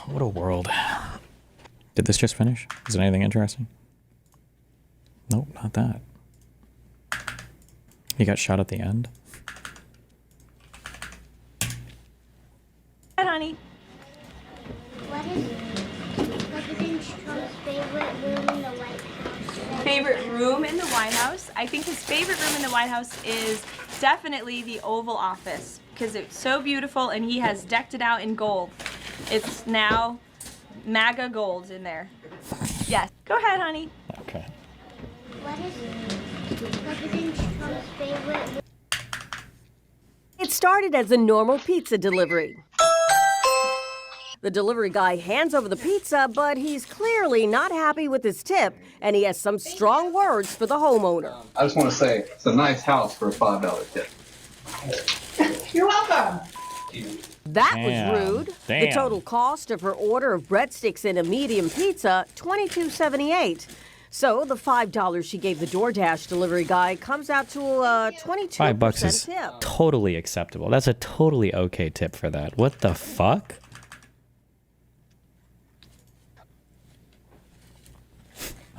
What a world. Did this just finish? Is it anything interesting? Nope, not that. He got shot at the end? Hi, honey. What is President Trump's favorite room in the White House? Favorite room in the White House? I think his favorite room in the White House is definitely the Oval Office because it's so beautiful and he has decked it out in gold. It's now MAGA gold in there. Yes. Go ahead, honey. Okay. What is President Trump's favorite room? It started as a normal pizza delivery. The delivery guy hands over the pizza, but he's clearly not happy with his tip, and he has some strong words for the homeowner. I just want to say it's a nice house for a $5 tip. You're welcome. That Damn. was rude. Damn. The total cost of her order of breadsticks and a medium pizza, $22.78. So the $5 she gave the DoorDash delivery guy comes out to a 22% $5 is tip. totally acceptable. That's a totally okay tip for that. What the fuck?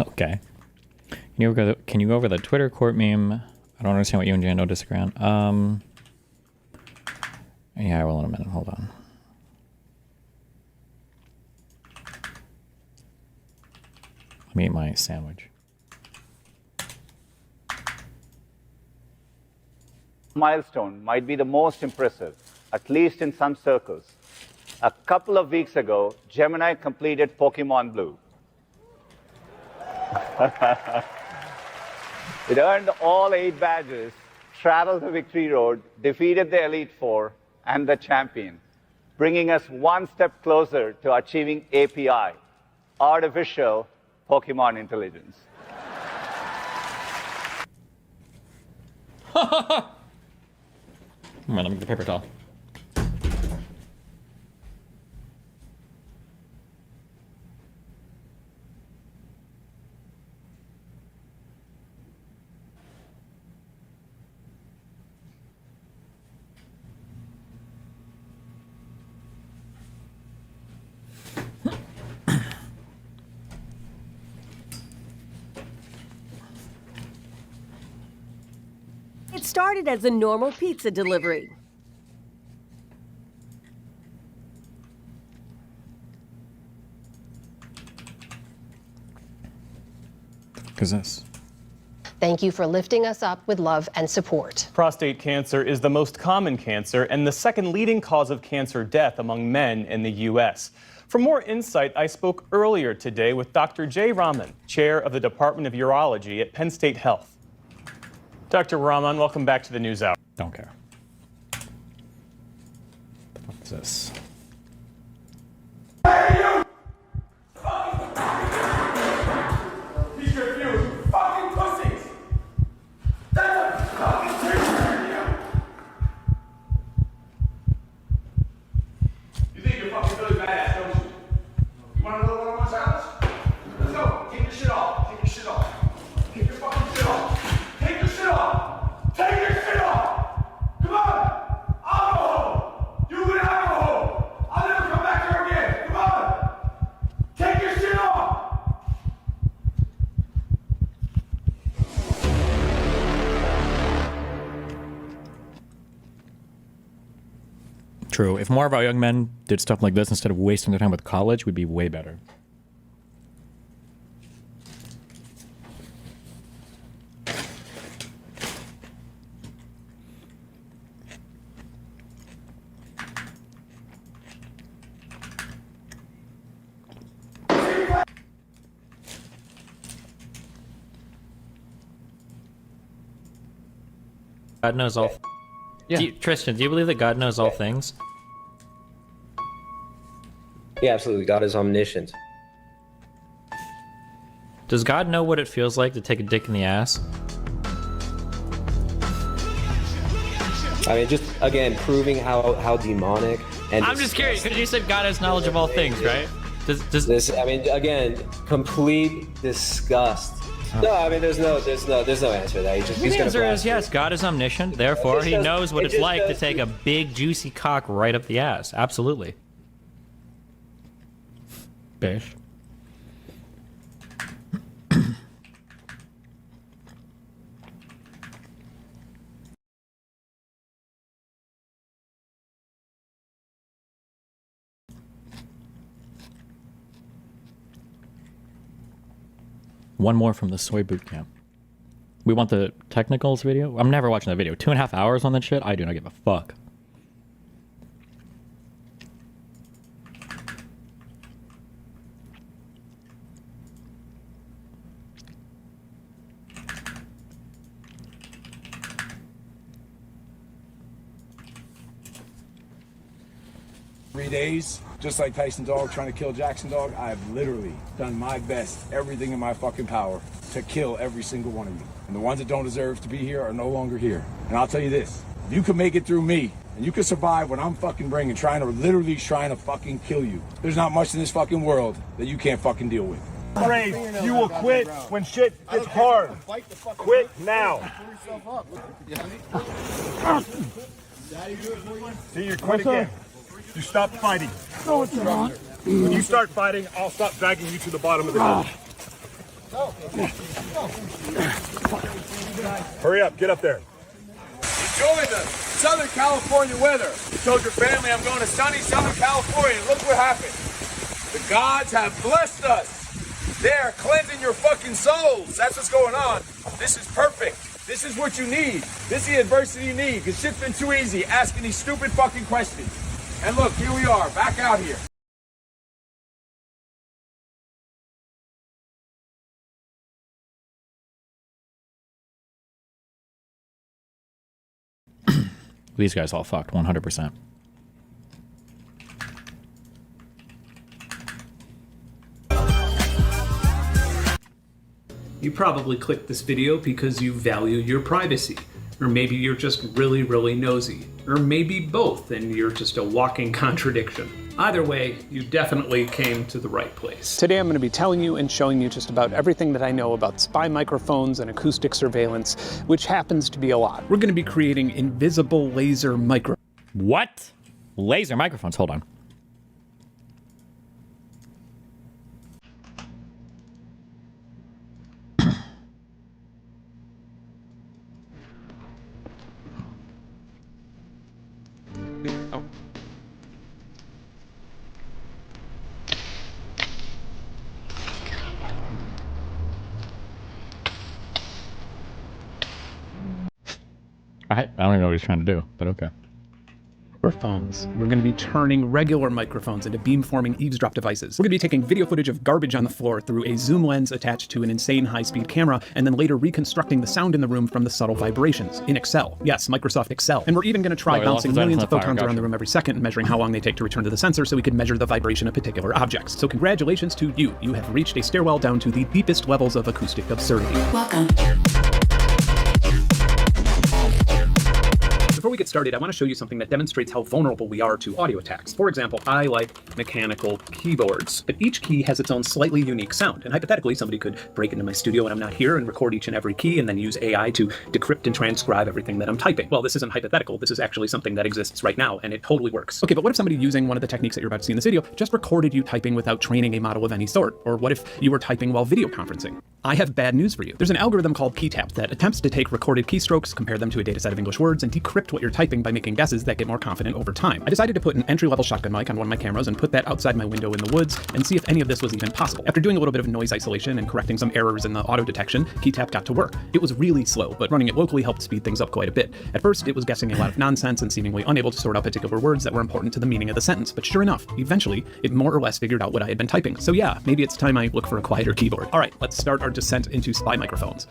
Okay. Can you go over the Twitter court meme? I don't understand what you and Jando disagree on. Yeah, I will in a minute. Hold on. Let me eat my sandwich. Milestone might be the most impressive, at least in some circles. A couple of weeks ago, Gemini completed Pokemon Blue. It earned all 8 badges, traveled the victory road, defeated the Elite Four and the champion, bringing us one step closer to achieving API, Artificial Pokemon Intelligence. Come on, let me get the paper towel. It started as a normal pizza delivery. What is this? Thank you for lifting us up with love and support. Prostate cancer is the most common cancer and the second leading cause of cancer death among men in the U.S. For more insight, I spoke earlier today with Dr. Jay Rahman, chair of the Department of Urology at Penn State Health. Dr. Rahman, welcome back to the News Hour. Don't care. What is this? True. If more of our young men did stuff like this instead of wasting their time with college, we'd be way better. God knows all. Yeah. Tristan, do you believe that God knows all things? Yeah, absolutely. God is omniscient. Does God know what it feels like to take a dick in the ass? I mean, just again proving how demonic and. I'm just curious because you said God has knowledge of all things, right? Does this? I mean, again, complete disgust. No, I mean, there's no answer to that. The answer is yes. God is omniscient. Therefore, he knows what it's like to take a big, juicy cock right up the ass. Absolutely. Bish. One more from the soy boot camp. We want the technicals video? I'm never watching that video. 2.5 hours on that shit? I do not give a fuck. Days, just like Tyson Dog trying to kill Jackson Dog, I've literally done my best, everything in my fucking power to kill every single one of you. And the ones that don't deserve to be here are no longer here. And I'll tell you this, if you can make it through me, and you can survive what I'm fucking bringing, trying to fucking kill you, there's not much in this fucking world that you can't fucking deal with. Brave, you will quit when shit gets hard. Quit now. See, you quit again. You stop fighting. No, it's not. When you start fighting, I'll stop dragging you to the bottom of the hill. Hurry up, get up there. Enjoy the Southern California weather. You told your family I'm going to sunny Southern California, and look what happened. The gods have blessed us. They're cleansing your fucking souls. That's what's going on. This is perfect. This is what you need. This is the adversity you need, because shit's been too easy asking these stupid fucking questions. And look, here we are, back out here. These guys all fucked, 100%. You probably clicked this video because you value your privacy. Or maybe you're just really, really nosy. Or maybe both, and you're just a walking contradiction. Either way, you definitely came to the right place. Today I'm going to be telling you and showing you just about everything that I know about spy microphones and acoustic surveillance, which happens to be a lot. We're going to be creating invisible laser microphones. What? Laser microphones, hold on. Oh. I don't even know what he's trying to do, but okay. Microphones. We're going to be turning regular microphones into beamforming eavesdrop devices. We're going to be taking video footage of garbage on the floor through a zoom lens attached to an insane high-speed camera, and then later reconstructing the sound in the room from the subtle vibrations in Excel. Yes, Microsoft Excel. And we're even going to try bouncing millions of photons around the room every second and measuring how long they take to return to the sensor so we can measure the vibration of particular objects. So congratulations to you. You have reached a stairwell down to the deepest levels of acoustic absurdity. Welcome. Before we get started, I want to show you something that demonstrates how vulnerable we are to audio attacks. For example, I like mechanical keyboards, but each key has its own slightly unique sound. And hypothetically, somebody could break into my studio when I'm not here and record each and every key and then use AI to decrypt and transcribe everything that I'm typing. Well, this isn't hypothetical. This is actually something that exists right now, and it totally works. Okay, but what if somebody using one of the techniques that you're about to see in this video just recorded you typing without training a model of any sort? Or what if you were typing while video conferencing? I have bad news for you. There's an algorithm called KeyTap that attempts to take recorded keystrokes, compare them to a data set of English words, and decrypt what you're typing by making guesses that get more confident over time. I decided to put an entry-level shotgun mic on one of my cameras and put that outside my window in the woods and see if any of this was even possible. After doing a little bit of noise isolation and correcting some errors in the auto detection, KeyTap got to work. It was really slow, but running it locally helped speed things up quite a bit. At first, it was guessing a lot of nonsense and seemingly unable to sort out particular words that were important to the meaning of the sentence, but sure enough, eventually, it more or less figured out what I had been typing. So yeah, maybe it's time I look for a quieter keyboard. All right, let's start our descent into spy microphones.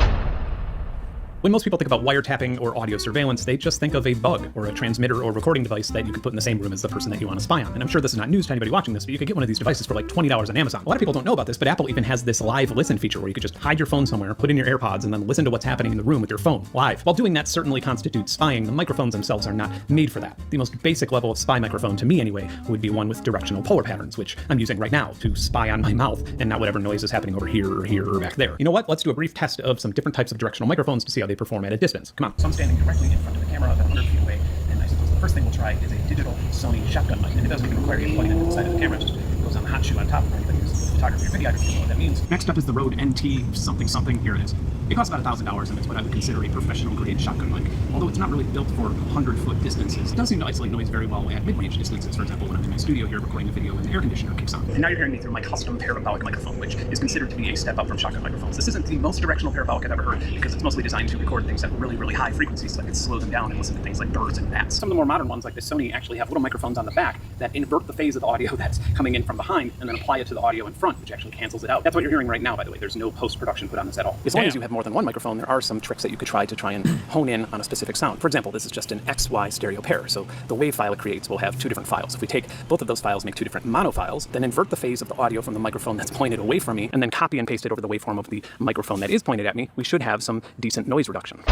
When most people think about wiretapping or audio surveillance, they just think of a bug or a transmitter or recording device that you can put in the same room as the person that you want to spy on. And I'm sure this is not news to anybody watching this, but you could get one of these devices for like $20 on Amazon. A lot of people don't know about this, but Apple even has this live listen feature where you could just hide your phone somewhere, put in your AirPods, and then listen to what's happening in the room with your phone live. While doing that certainly constitutes spying, the microphones themselves are not made for that. The most basic level of spy microphone, to me anyway, would be one with directional polar patterns, which I'm using right now to spy on my mouth and not whatever noise is happening over here or back there. You know what? Let's do a brief test of some different types of directional microphones to see how they perform at a distance. Come on. So I'm standing directly in front of the camera about 100 feet away, and I suppose the first thing we'll try is a digital Sony shotgun mic. And it doesn't even require you plugging it into the side of the camera, it just goes on the hot shoe on top for anybody who's photography or videography, you know what that means. Next up is the Rode NT something something. Here it is. It costs about $1,000 and it's what I would consider a professional grade shotgun mic. Although it's not really built for 100-foot distances, it does seem to isolate noise very well at mid-range distances. For example, when I'm in my studio here recording a video and the air conditioner kicks on. And now you're hearing me through my custom parabolic microphone, which is considered to be a step up from shotgun microphones. This isn't the most directional parabolic I've ever heard because it's mostly designed to record things at really, really high frequencies so I can slow them down and listen to things like birds and bats. Some of the more modern ones, like the Sony, actually have little microphones on the back that invert the phase of the audio that's coming in from behind and then apply it to the audio in front, which actually cancels it out. That's what you're hearing right now, by the way. There's no post-production put on this at all. As long as you have more than one microphone, there are some tricks that you could try and hone in on a specific sound. For example, this is just an XY stereo pair, so the wave file it creates will have two different files. If we take both of those files, make two different mono files, then invert the phase of the audio from the microphone that's pointed away from me, and then copy and paste it over the waveform of the microphone that is pointed at me, we should have some decent noise reduction.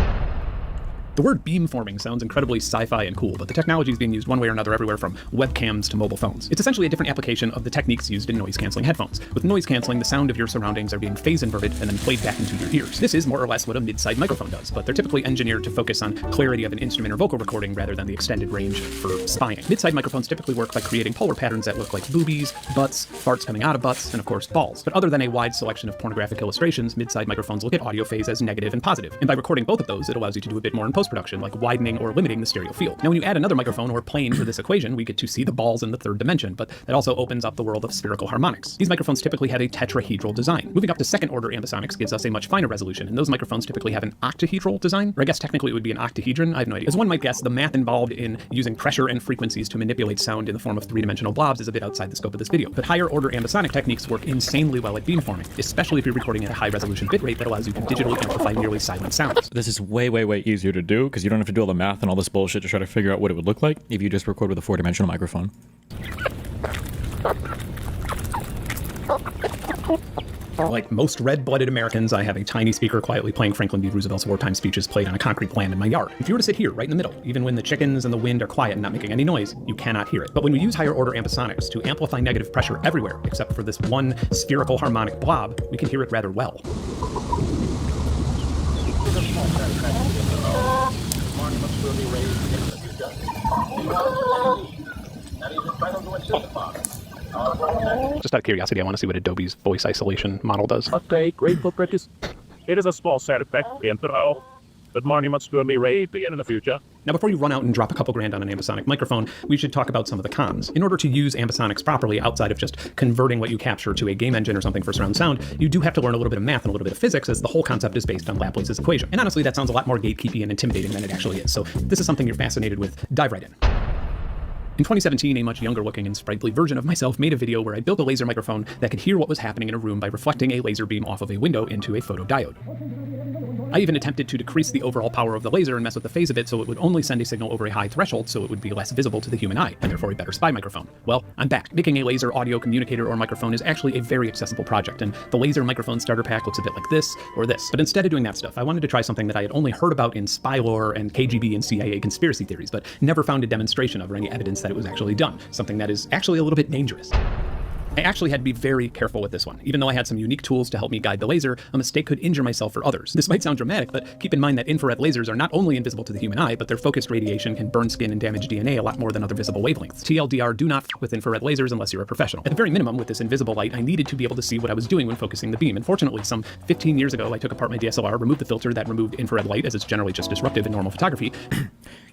The word beamforming sounds incredibly sci-fi and cool, but the technology is being used one way or another everywhere from webcams to mobile phones. It's essentially a different application of the techniques used in noise-canceling headphones. With noise canceling, the sound of your surroundings are being phase inverted and then played back into your ears. This is more or less what a mid-side microphone does, but they're typically engineered to focus on clarity of an instrument or vocal recording rather than the extended range for spying. Mid-side microphones typically work by creating polar patterns that look like boobies, butts, farts coming out of butts, and of course balls. But other than a wide selection of pornographic illustrations, mid-side microphones look at audio phase as negative and positive. And by recording both of those, it allows you to do a bit more in post-production, like widening or limiting the stereo field. Now when you add another microphone or plane to this equation, we get to see the balls in the third dimension, but that also opens up the world of spherical harmonics. These microphones typically have a tetrahedral design. Moving up to second order ambisonics gives us a much finer resolution, and those microphones typically have an octahedral design, or I guess technically it would be an octahedron, I have no idea. As one might guess, the math involved in using pressure and frequencies to manipulate sound in the form of three-dimensional blobs is a bit outside the scope of this video, but higher order ambisonic techniques work insanely well at beamforming, especially if you're recording at a high resolution bitrate that allows you to digitally amplify nearly silent sounds. This is way, way, way easier to do because you don't have to do all the math and all this bullshit to try to figure out what it would look like if you just record with a four-dimensional microphone. Like most red-blooded Americans, I have a tiny speaker quietly playing Franklin D. Roosevelt's wartime speeches played on a concrete plan in my yard. If you were to sit here, right in the middle, even when the chickens and the wind are quiet and not making any noise, you cannot hear it. But when we use higher order ambisonics to amplify negative pressure everywhere, except for this one spherical harmonic blob, we can hear it rather well. Just out of curiosity, I want to see what Adobe's voice isolation model does. Okay, grateful practice. It is a small side effect, but monuments will be raised again in the future. Now, before you run out and drop a couple grand on an ambisonic microphone, we should talk about some of the cons. In order to use ambisonics properly, outside of just converting what you capture to a game engine or something for surround sound, you do have to learn a little bit of math and a little bit of physics, as the whole concept is based on Laplace's equation. And honestly, that sounds a lot more gatekeepy and intimidating than it actually is. So if this is something you're fascinated with, dive right in. In 2017, a much younger looking and sprightly version of myself made a video where I built a laser microphone that could hear what was happening in a room by reflecting a laser beam off of a window into a photodiode. I even attempted to decrease the overall power of the laser and mess with the phase of it so it would only send a signal over a high threshold so it would be less visible to the human eye, and therefore a better spy microphone. Well, I'm back. Making a laser audio communicator or microphone is actually a very accessible project, and the laser microphone starter pack looks a bit like this or this. But instead of doing that stuff, I wanted to try something that I had only heard about in spy lore and KGB and CIA conspiracy theories, but never found a demonstration of or any evidence that it was actually done. Something that is actually a little bit dangerous. I actually had to be very careful with this one. Even though I had some unique tools to help me guide the laser, a mistake could injure myself or others. This might sound dramatic, but keep in mind that infrared lasers are not only invisible to the human eye, but their focused radiation can burn skin and damage DNA a lot more than other visible wavelengths. TLDR, do not f with infrared lasers unless you're a professional. At the very minimum, with this invisible light, I needed to be able to see what I was doing when focusing the beam. And fortunately, some 15 years ago, I took apart my DSLR, removed the filter that removed infrared light, as it's generally just disruptive in normal photography.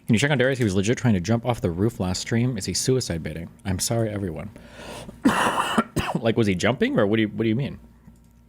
Can you check on Darius? He was legit trying to jump off the roof last stream. Is he suicide baiting? I'm sorry, everyone. Like, was he jumping, or what do you mean?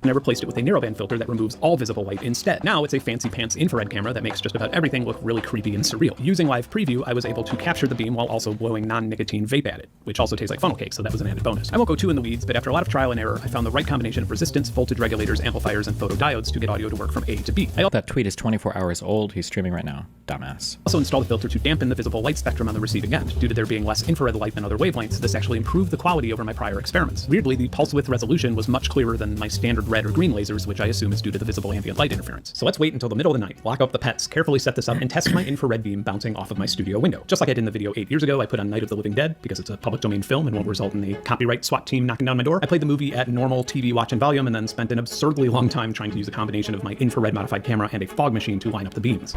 And I replaced it with a narrowband filter that removes all visible light instead. Now it's a fancy pants infrared camera that makes just about everything look really creepy and surreal. Using live preview, I was able to capture the beam while also blowing non-nicotine vape at it, which also tastes like funnel cake, so that was an added bonus. I won't go too in the weeds, but after a lot of trial and error, I found the right combination of resistance, voltage regulators, amplifiers, and photodiodes to get audio to work from A to B. That tweet is 24 hours old. He's streaming right now. Dumbass. Also installed a filter to dampen the visible light spectrum on the receiving end. Due to there being less infrared light than other wavelengths, this actually improved the quality over my prior experiments. Weirdly, the pulse width resolution was much clearer than my standard red or green lasers, which I assume is due to the visible ambient light interference. So let's wait until the middle of the night, lock up the pets, carefully set this up, and test my infrared beam bouncing off of my studio window. Just like I did in the video 8 years ago, I put on Night of the Living Dead because it's a public domain film and won't result in a copyright SWAT team knocking down my door. I played the movie at normal TV watch and volume and then spent an absurdly long time trying to use a combination of my infrared modified camera and a fog machine to line up the beams.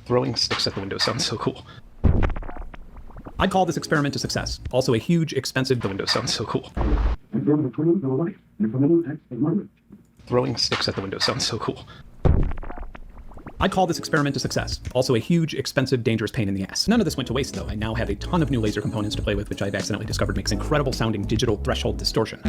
Throwing sticks at the window sounds so cool. I'd call this experiment a success. Also a huge, expensive... The window sounds so cool. Throwing sticks at the window sounds so cool. I'd call this experiment a success. Also a huge, expensive, dangerous pain in the ass. None of this went to waste though. I now have a ton of new laser components to play with, which I've accidentally discovered makes incredible sounding digital threshold distortion.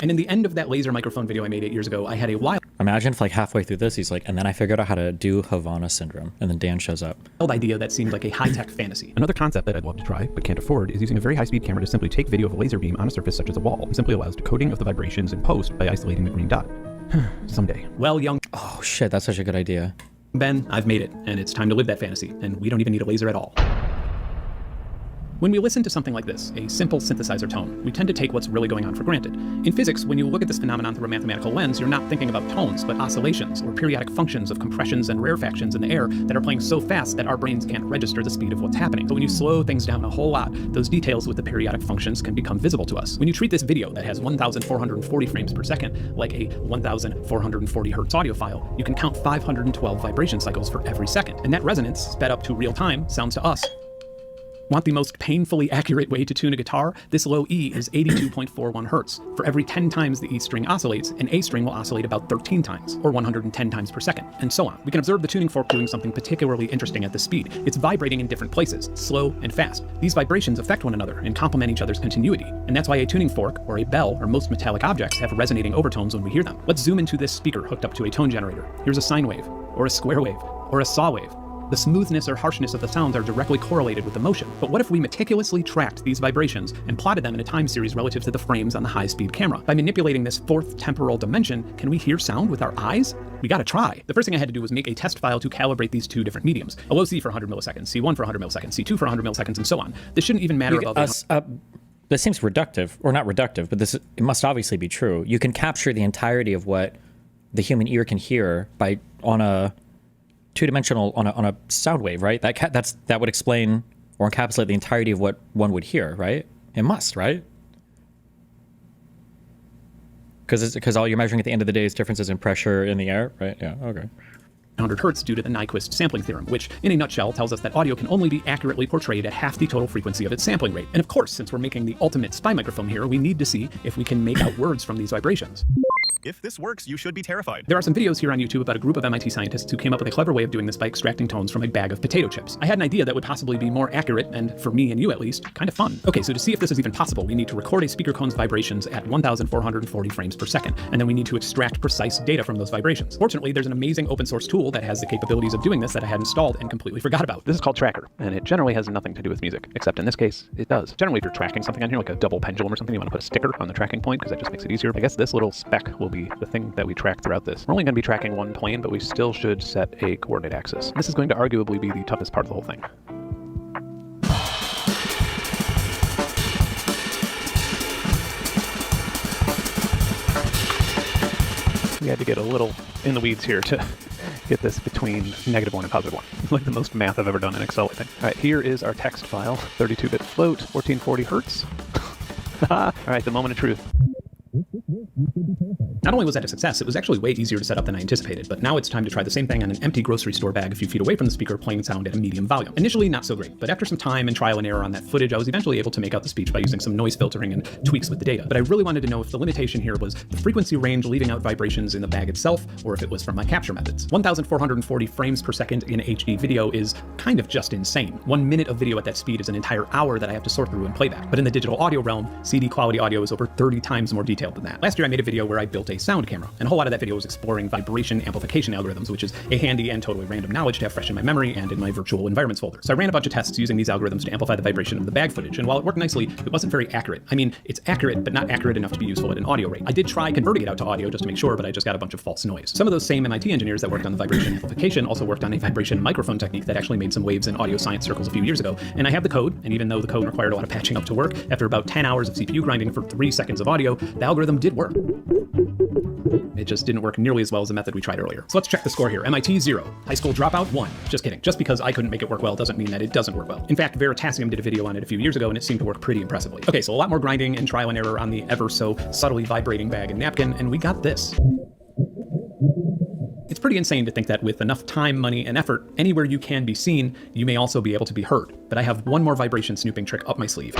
And in the end of that laser microphone video I made 8 years ago, I had a wild... Imagine if like halfway through this, he's like, and then I figured out how to do Havana syndrome. And then Dan shows up. idea that seemed like a high-tech fantasy. Another concept that I'd love to try, but can't afford, is using a very high-speed camera to simply take video of a laser beam on a surface such as a wall. It simply allows decoding of the vibrations in post by isolating the green dot. Someday. Well, young... Oh shit, that's such a good idea. Ben, I've made it, and it's time to live that fantasy, and we don't even need a laser at all. When we listen to something like this, a simple synthesizer tone, we tend to take what's really going on for granted. In physics, when you look at this phenomenon through a mathematical lens, you're not thinking about tones, but oscillations, or periodic functions of compressions and rarefactions in the air that are playing so fast that our brains can't register the speed of what's happening. But when you slow things down a whole lot, those details with the periodic functions can become visible to us. When you treat this video that has 1,440 frames per second like a 1,440 hertz audio file, you can count 512 vibration cycles for every second. And that resonance, sped up to real time, sounds to us. Want the most painfully accurate way to tune a guitar? This low E is 82.41 hertz. For every 10 times the E string oscillates, an A string will oscillate about 13 times, or 110 times per second, and so on. We can observe the tuning fork doing something particularly interesting at this speed. It's vibrating in different places, slow and fast. These vibrations affect one another and complement each other's continuity, and that's why a tuning fork, or a bell, or most metallic objects have resonating overtones when we hear them. Let's zoom into this speaker hooked up to a tone generator. Here's a sine wave, or a square wave, or a saw wave. The smoothness or harshness of the sounds are directly correlated with the motion. But what if we meticulously tracked these vibrations and plotted them in a time series relative to the frames on the high-speed camera? By manipulating this fourth temporal dimension, can we hear sound with our eyes? We gotta try. The first thing I had to do was make a test file to calibrate these two different mediums. A low C for 100 milliseconds, C1 for 100 milliseconds, C2 for 100 milliseconds, and so on. This shouldn't even matter above... This seems reductive, or not reductive, but it must obviously be true. You can capture the entirety of what the human ear can hear on a two-dimensional, on a sound wave, right? That would explain or encapsulate the entirety of what one would hear, right? It must, right? Because all you're measuring at the end of the day is differences in pressure in the air, right? Yeah, okay. 100 hertz due to the Nyquist sampling theorem, which in a nutshell tells us that audio can only be accurately portrayed at half the total frequency of its sampling rate. And of course, since we're making the ultimate spy microphone here, we need to see if we can make out words from these vibrations. If this works, you should be terrified. There are some videos here on YouTube about a group of MIT scientists who came up with a clever way of doing this by extracting tones from a bag of potato chips. I had an idea that would possibly be more accurate and, for me and you at least, kind of fun. Okay, so to see if this is even possible, we need to record a speaker cone's vibrations at 1,440 frames per second, and then we need to extract precise data from those vibrations. Fortunately, there's an amazing open source tool that has the capabilities of doing this that I had installed and completely forgot about. This is called Tracker, and it generally has nothing to do with music, except in this case, it does. Generally, if you're tracking something on here, like a double pendulum or something, you want to put a sticker on the tracking point, because that just makes it easier. I guess this little speck will be the thing that we track throughout this. We're only going to be tracking one plane, but we still should set a coordinate axis. This is going to arguably be the toughest part of the whole thing. We had to get a little in the weeds here to get this between -1 and +1. Like the most math I've ever done in Excel, I think. All right, here is our text file, 32-bit float, 1440 hertz. All right, the moment of truth. Not only was that a success, it was actually way easier to set up than I anticipated, but now it's time to try the same thing on an empty grocery store bag a few feet away from the speaker playing sound at a medium volume. Initially, not so great, but after some time and trial and error on that footage, I was eventually able to make out the speech by using some noise filtering and tweaks with the data. But I really wanted to know if the limitation here was the frequency range leaving out vibrations in the bag itself, or if it was from my capture methods. 1,440 frames per second in HD video is kind of just insane. 1 minute of video at that speed is an entire hour that I have to sort through and playback. But in the digital audio realm, CD quality audio is over 30 times more detailed than that. Last year I made a video where I built a sound camera, and a whole lot of that video was exploring vibration amplification algorithms, which is a handy and totally random knowledge to have fresh in my memory and in my virtual environments folder. So I ran a bunch of tests using these algorithms to amplify the vibration of the bag footage, and while it worked nicely, it wasn't very accurate. I mean, it's accurate, but not accurate enough to be useful at an audio rate. I did try converting it out to audio just to make sure, but I just got a bunch of false noise. Some of those same MIT engineers that worked on the vibration amplification also worked on a vibration microphone technique that actually made some waves in audio science circles a few years ago, and I have the code, and even though the code required a lot of patching up to work, after about 10 hours of CPU grinding for 3 seconds of audio, the algorithm did work. It just didn't work nearly as well as the method we tried earlier. So let's check the score here. MIT 0, high school dropout 1. Just kidding. Just because I couldn't make it work well doesn't mean that it doesn't work well. In fact, Veritasium did a video on it a few years ago and it seemed to work pretty impressively. Okay, so a lot more grinding and trial and error on the ever so subtly vibrating bag and napkin, and we got this. It's pretty insane to think that with enough time, money, and effort, anywhere you can be seen, you may also be able to be heard. But I have one more vibration snooping trick up my sleeve.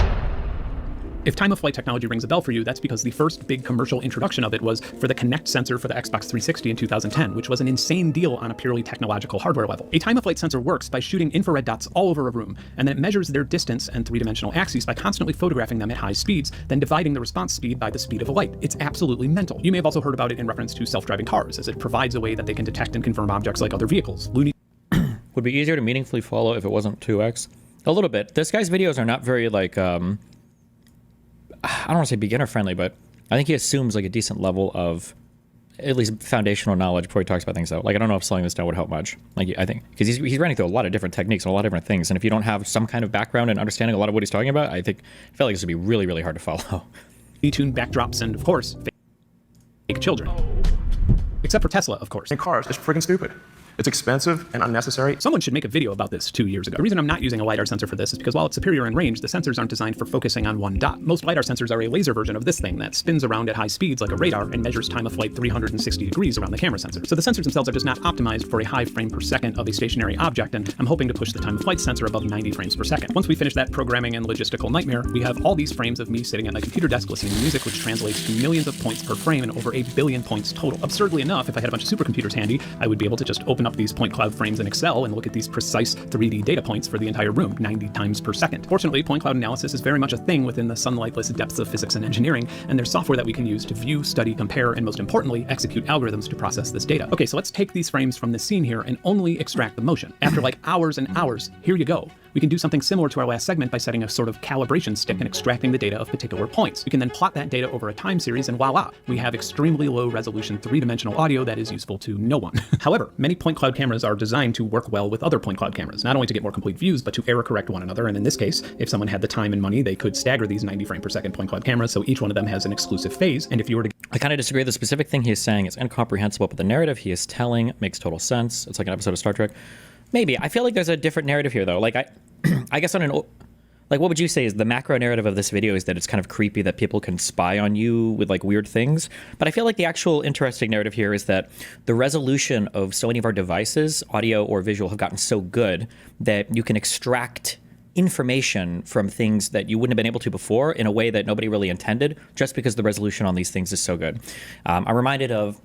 If time-of-flight technology rings a bell for you, that's because the first big commercial introduction of it was for the Kinect sensor for the Xbox 360 in 2010, which was an insane deal on a purely technological hardware level. A time-of-flight sensor works by shooting infrared dots all over a room, and then it measures their distance and three-dimensional axes by constantly photographing them at high speeds, then dividing the response speed by the speed of light. It's absolutely mental. You may have also heard about it in reference to self-driving cars, as it provides a way that they can detect and confirm objects like other vehicles. Would be easier to meaningfully follow if it wasn't 2x. A little bit. This guy's videos are not very like I don't want to say beginner friendly, but I think he assumes like a decent level of at least foundational knowledge before he talks about things though. Like I don't know if slowing this down would help much. Like I think because he's running through a lot of different techniques and a lot of different things, and if you don't have some kind of background and understanding a lot of what he's talking about, I feel like this would be really, really hard to follow. Tuned backdrops and of course fake children. Except for Tesla, of course. And cars, it's freaking stupid. It's expensive and unnecessary. Someone should make a video about this 2 years ago. The reason I'm not using a LiDAR sensor for this is because while it's superior in range, the sensors aren't designed for focusing on one dot. Most LiDAR sensors are a laser version of this thing that spins around at high speeds like a radar and measures time of flight 360 degrees around the camera sensor. So the sensors themselves are just not optimized for a high frame per second of a stationary object, and I'm hoping to push the time of flight sensor above 90 frames per second. Once we finish that programming and logistical nightmare, we have all these frames of me sitting at my computer desk listening to music, which translates to millions of points per frame and over 1 billion points total. Absurdly enough, if I had a bunch of supercomputers handy, I would be able to just open up these point cloud frames in Excel and look at these precise 3D data points for the entire room, 90 times per second. Fortunately, point cloud analysis is very much a thing within the sunlightless depths of physics and engineering, and there's software that we can use to view, study, compare, and most importantly, execute algorithms to process this data. Okay, so let's take these frames from this scene here and only extract the motion. After like hours and hours, here you go. We can do something similar to our last segment by setting a sort of calibration stick and extracting the data of particular points. We can then plot that data over a time series, and voila, we have extremely low resolution three-dimensional audio that is useful to no one. However, many point cloud cameras are designed to work well with other point cloud cameras, not only to get more complete views, but to error correct one another. And in this case, if someone had the time and money, they could stagger these 90 frame per second point cloud cameras, so each one of them has an exclusive phase. And if you were to... I kind of disagree. The specific thing he is saying is incomprehensible, but the narrative he is telling makes total sense. It's like an episode of Star Trek. Maybe. I feel like there's a different narrative here, though. Like, I guess on an... Like, what would you say is the macro narrative of this video is that it's kind of creepy that people can spy on you with, like, weird things. But I feel like the actual interesting narrative here is that the resolution of so many of our devices, audio or visual, have gotten so good that you can extract information from things that you wouldn't have been able to before in a way that nobody really intended, just because the resolution on these things is so good. I'm reminded of...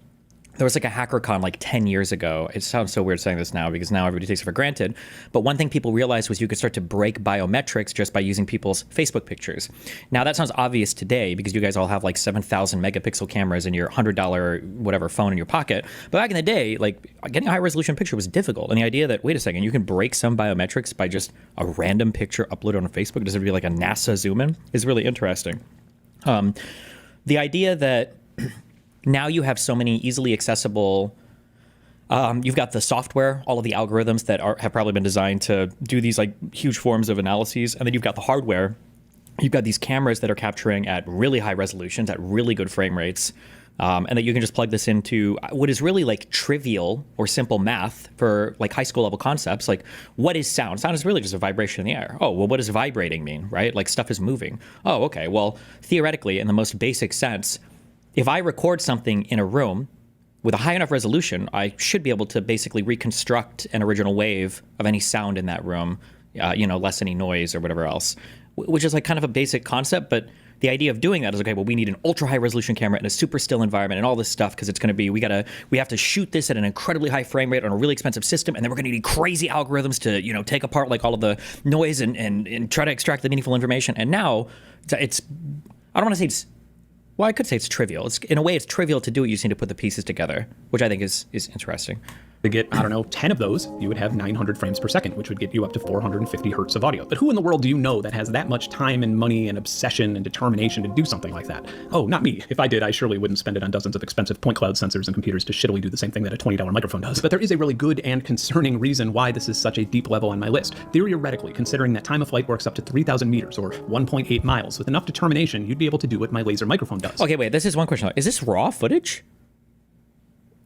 There was like a HackerCon like 10 years ago. It sounds so weird saying this now because now everybody takes it for granted. But one thing people realized was you could start to break biometrics just by using people's Facebook pictures. Now that sounds obvious today because you guys all have like 7,000 megapixel cameras in your $100 whatever phone in your pocket. But back in the day, like getting a high resolution picture was difficult. And the idea that, wait a second, you can break some biometrics by just a random picture uploaded on Facebook, does it be like a NASA zoom in, is really interesting. The idea that now you have so many easily accessible, you've got the software, all of the algorithms that have probably been designed to do these like huge forms of analyses. And then you've got the hardware. You've got these cameras that are capturing at really high resolutions, at really good frame rates. And that you can just plug this into what is really like trivial or simple math for like high school level concepts. Like, what is sound? Sound is really just a vibration in the air. Oh, well, what does vibrating mean, right? Like stuff is moving. Oh, okay. Well, theoretically, in the most basic sense, if I record something in a room with a high enough resolution, I should be able to basically reconstruct an original wave of any sound in that room, less any noise or whatever else, which is like kind of a basic concept. But the idea of doing that is, okay, well, we need an ultra high resolution camera in a super still environment and all this stuff because it's going to be, we have to shoot this at an incredibly high frame rate on a really expensive system. And then we're going to need crazy algorithms to, take apart like all of the noise and try to extract the meaningful information. And now it's I don't want to say it's, well, I could say it's trivial. In a way, it's trivial to do it. You just need to put the pieces together, which I think is interesting. To get, 10 of those, you would have 900 frames per second, which would get you up to 450 hertz of audio. But who in the world do you know that has that much time and money and obsession and determination to do something like that? Oh, not me. If I did, I surely wouldn't spend it on dozens of expensive point cloud sensors and computers to shittily do the same thing that a $20 microphone does. But there is a really good and concerning reason why this is such a deep level on my list. Theoretically, considering that time of flight works up to 3,000 meters or 1.8 miles, with enough determination, you'd be able to do what my laser microphone does. Okay, wait, this is one question. Is this raw footage?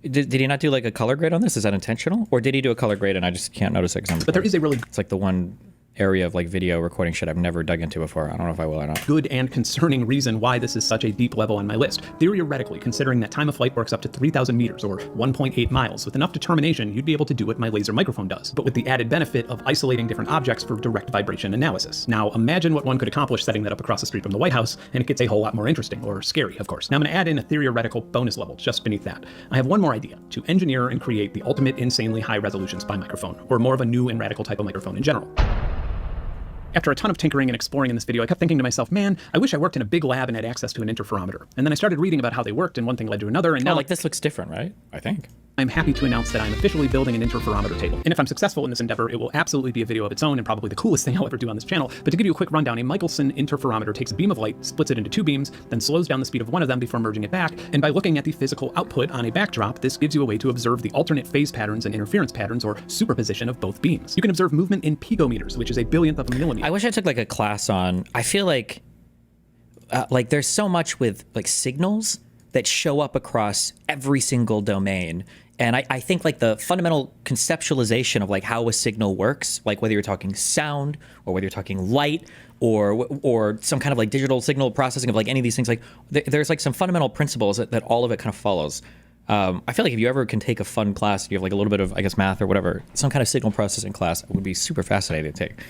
Did he not do like a color grade on this? Is that intentional? Or did he do a color grade and I just can't notice it? But there is a really... It's like the one area of like video recording shit I've never dug into before. I don't know if I will or not. Good and concerning reason why this is such a deep level on my list. Theoretically, considering that time of flight works up to 3,000 meters or 1.8 miles, with enough determination, you'd be able to do what my laser microphone does, but with the added benefit of isolating different objects for direct vibration analysis. Now, imagine what one could accomplish setting that up across the street from the White House, and it gets a whole lot more interesting, or scary, of course. Now, I'm going to add in a theoretical bonus level just beneath that. I have one more idea: to engineer and create the ultimate insanely high-resolution spy microphone, or more of a new and radical type of microphone in general. After a ton of tinkering and exploring in this video, I kept thinking to myself, man, I wish I worked in a big lab and had access to an interferometer. And then I started reading about how they worked, and one thing led to another, and now like this looks different, right? I think. I'm happy to announce that I'm officially building an interferometer table. And if I'm successful in this endeavor, it will absolutely be a video of its own and probably the coolest thing I'll ever do on this channel. But to give you a quick rundown, a Michelson interferometer takes a beam of light, splits it into two beams, then slows down the speed of one of them before merging it back. And by looking at the physical output on a backdrop, this gives you a way to observe the alternate phase patterns and interference patterns, or superposition, of both beams. You can observe movement in picometers, which is a billionth of a millimeter. I wish I took like a class on, I feel like there's so much with like signals that show up across every single domain. And I think like the fundamental conceptualization of like how a signal works, like whether you're talking sound or whether you're talking light or some kind of like digital signal processing of like any of these things, like there's like some fundamental principles that all of it kind of follows. I feel like if you ever can take a fun class, you have like a little bit of, I guess, math or whatever, some kind of signal processing class, it would be super fascinating to take.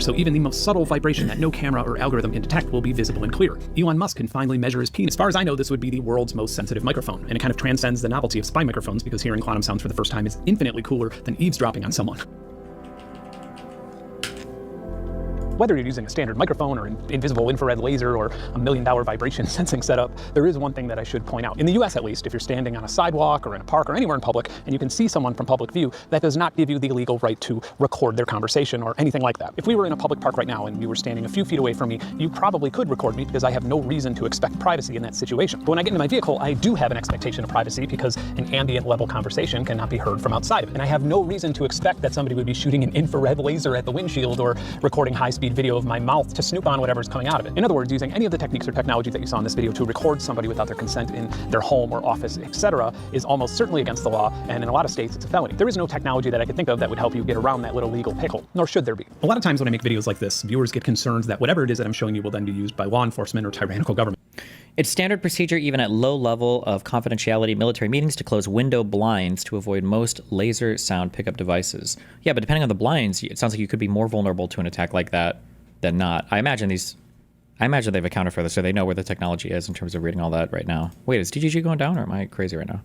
So even the most subtle vibration that no camera or algorithm can detect will be visible and clear. Elon Musk can finally measure his penis. As far as I know, this would be the world's most sensitive microphone, and it kind of transcends the novelty of spy microphones because hearing quantum sounds for the first time is infinitely cooler than eavesdropping on someone. Whether you're using a standard microphone or an invisible infrared laser or $1 million vibration sensing setup, there is one thing that I should point out. In the US at least, if you're standing on a sidewalk or in a park or anywhere in public and you can see someone from public view, that does not give you the legal right to record their conversation or anything like that. If we were in a public park right now and you were standing a few feet away from me, you probably could record me because I have no reason to expect privacy in that situation. But when I get into my vehicle, I do have an expectation of privacy because an ambient level conversation cannot be heard from outside of it. And I have no reason to expect that somebody would be shooting an infrared laser at the windshield or recording high-speed video of my mouth to snoop on whatever's coming out of it. In other words, using any of the techniques or technologies that you saw in this video to record somebody without their consent in their home or office, etc., is almost certainly against the law, and in a lot of states it's a felony. There is no technology that I could think of that would help you get around that little legal pickle, nor should there be. A lot of times when I make videos like this, viewers get concerns that whatever it is that I'm showing you will then be used by law enforcement or tyrannical government. It's standard procedure even at low level of confidentiality military meetings to close window blinds to avoid most laser sound pickup devices. Yeah, but depending on the blinds, it sounds like you could be more vulnerable to an attack like that than not. I imagine they've accounted for this, so they know where the technology is in terms of reading all that right now. Wait, is DGG going down or am I crazy right now?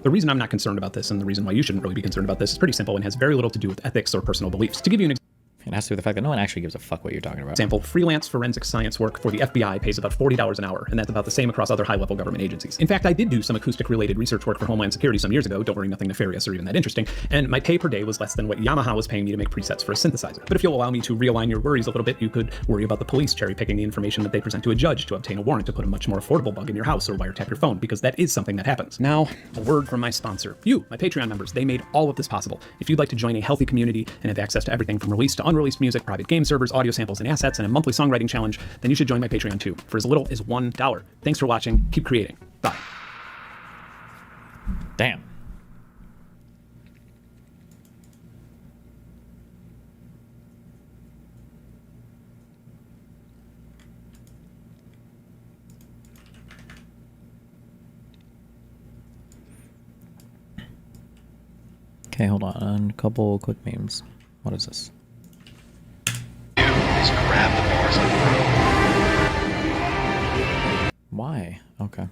The reason I'm not concerned about this and the reason why you shouldn't really be concerned about this is pretty simple and has very little to do with ethics or personal beliefs. To give you an example, it has to do with the fact that no one actually gives a fuck what you're talking about. Example, freelance forensic science work for the FBI pays about $40 an hour, and that's about the same across other high-level government agencies. In fact, I did do some acoustic-related research work for Homeland Security some years ago, don't worry, nothing nefarious or even that interesting, and my pay per day was less than what Yamaha was paying me to make presets for a synthesizer. But if you'll allow me to realign your worries a little bit, you could worry about the police cherry-picking the information that they present to a judge to obtain a warrant to put a much more affordable bug in your house or wiretap your phone, because that is something that happens. Now, a word from my sponsor. You, my Patreon members, they made all of this possible. If you'd like to join a healthy community and have access to everything from released to unreleased music, private game servers, audio samples, and assets, and a monthly songwriting challenge, then you should join my Patreon too, for as little as $1. Thanks for watching. Keep creating. Bye. Damn. Okay, hold on. A couple quick memes. What is this? Just grab the bars on the rope. Why? Okay.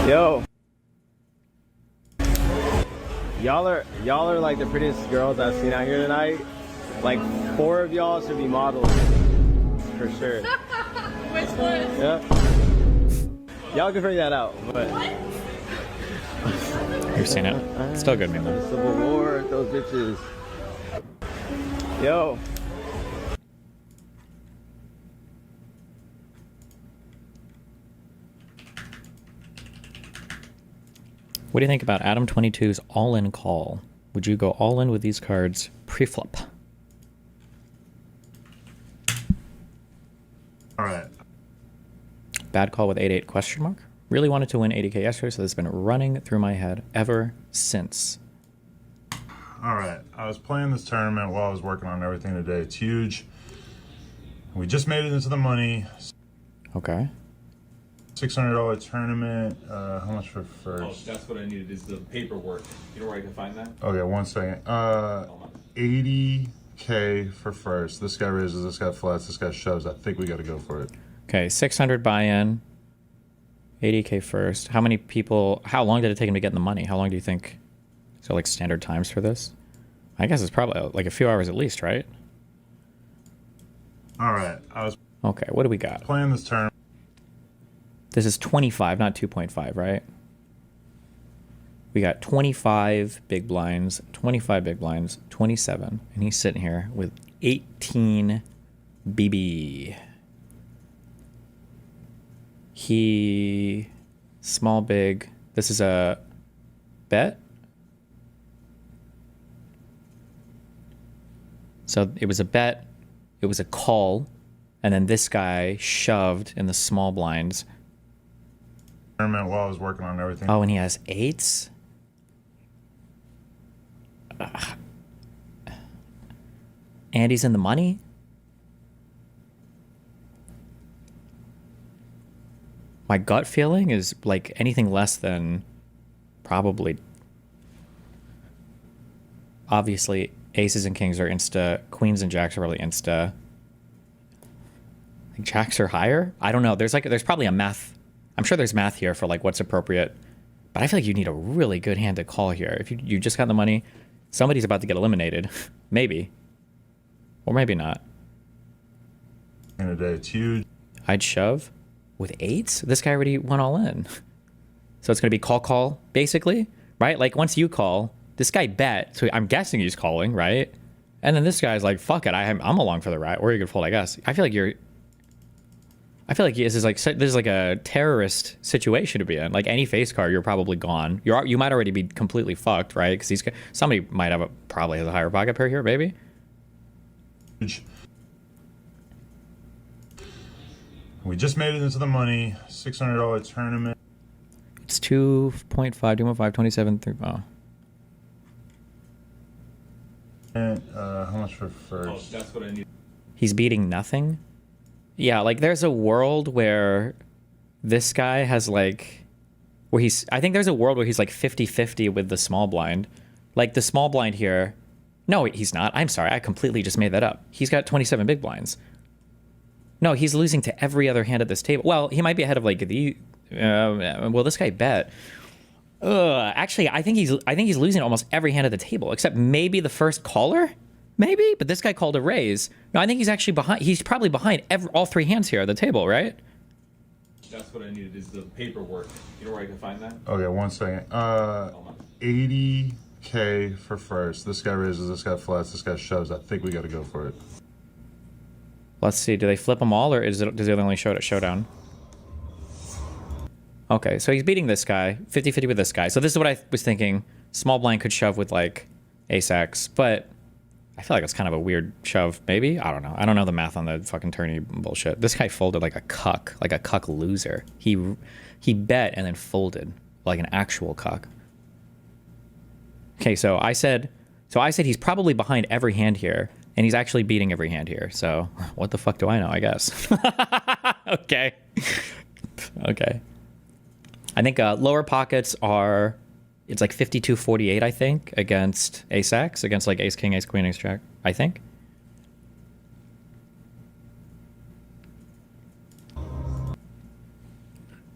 Yo. Y'all are like the prettiest girls I've seen out here tonight. Like 4 of y'all should be models for sure. Which one? Yeah. Y'all can figure that out. But you've seen it. Still a good meme though. Civil War, those bitches. Yo. What do you think about Adam 22's all-in call? Would you go all in with these cards pre-flop? All right. Bad call with 8-8 question mark. Really wanted to win 80K yesterday, so this has been running through my head ever since. All right. I was playing this tournament while I was working on everything today. It's huge. We just made it into the money. Okay. $600 tournament. How much for first? Oh, that's what I needed is the paperwork. You know where I can find that? Okay, 1 second. 80K for first. This guy raises, this guy flats, this guy shoves. I think we got to go for it. Okay, 600 buy-in. 80K first. How many people, how long did it take him to get in the money? How long do you think? So like standard times for this? I guess it's probably like a few hours at least, right? All right. I was Okay, what do we got? playing this tournament. This is 25, not 2.5, right? We got 25 big blinds, 25 big blinds, 27. And he's sitting here with 18 BB. He... Small, big. This is a bet? So it was a bet, it was a call, and then this guy shoved in the small blinds. Tournament while I was working on everything. Oh, and he has 8s? And he's in the money? My gut feeling is like anything less than probably... Obviously, aces and kings are insta. Queens and jacks are probably insta. Like jacks are higher? I don't know. There's probably a math... I'm sure there's math here for like what's appropriate, but I feel like you need a really good hand to call here. If you just got the money, somebody's about to get eliminated. Maybe. Or maybe not. In a day, it's huge. I'd shove with 8s? This guy already went all in. So it's going to be call, basically, right? Like once you call, this guy bet, so I'm guessing he's calling, right? And then this guy's like, fuck it, I'm along for the ride. Or you could fold, I guess. I feel like this is like a terrorist situation to be in. Like any face card, you're probably gone. You might already be completely fucked, right? Because somebody might have probably has a higher pocket pair here, maybe. We just made it into the money. $600 tournament. It's 2.5, 2.5, 27, 3. Oh. And how much for first? Oh, that's what I need. He's beating nothing? Yeah, like there's a world where this guy has like, I think there's a world where he's like 50-50 with the small blind. Like the small blind here, no, he's not. I'm sorry, I completely just made that up. He's got 27 big blinds. No, he's losing to every other hand at this table. Well, he might be ahead of like well, this guy bet. Actually, I think he's losing almost every hand at the table, except maybe the first caller? Maybe, but this guy called a raise. No, I think he's actually behind. He's probably behind all 3 hands here at the table, right? That's what I needed is the paperwork. You know where I can find that? Okay, 1 second. 80K for first. This guy raises, this guy flats, this guy shoves. I think we got to go for it. Let's see. Do they flip them all, or does it only show at showdown? Okay, so he's beating this guy, 50-50 with this guy. So this is what I was thinking. Small blind could shove with like ace-x, but I feel like it's kind of a weird shove, maybe? I don't know. I don't know the math on the fucking tourney bullshit. This guy folded like a cuck loser. He bet and then folded like an actual cuck. Okay, so I said he's probably behind every hand here, and he's actually beating every hand here. So what the fuck do I know, I guess? Okay. Okay. I think lower pockets are... It's like 52-48, I think, against ace-x, against like ace-king, ace-queen, ace-jack, I think.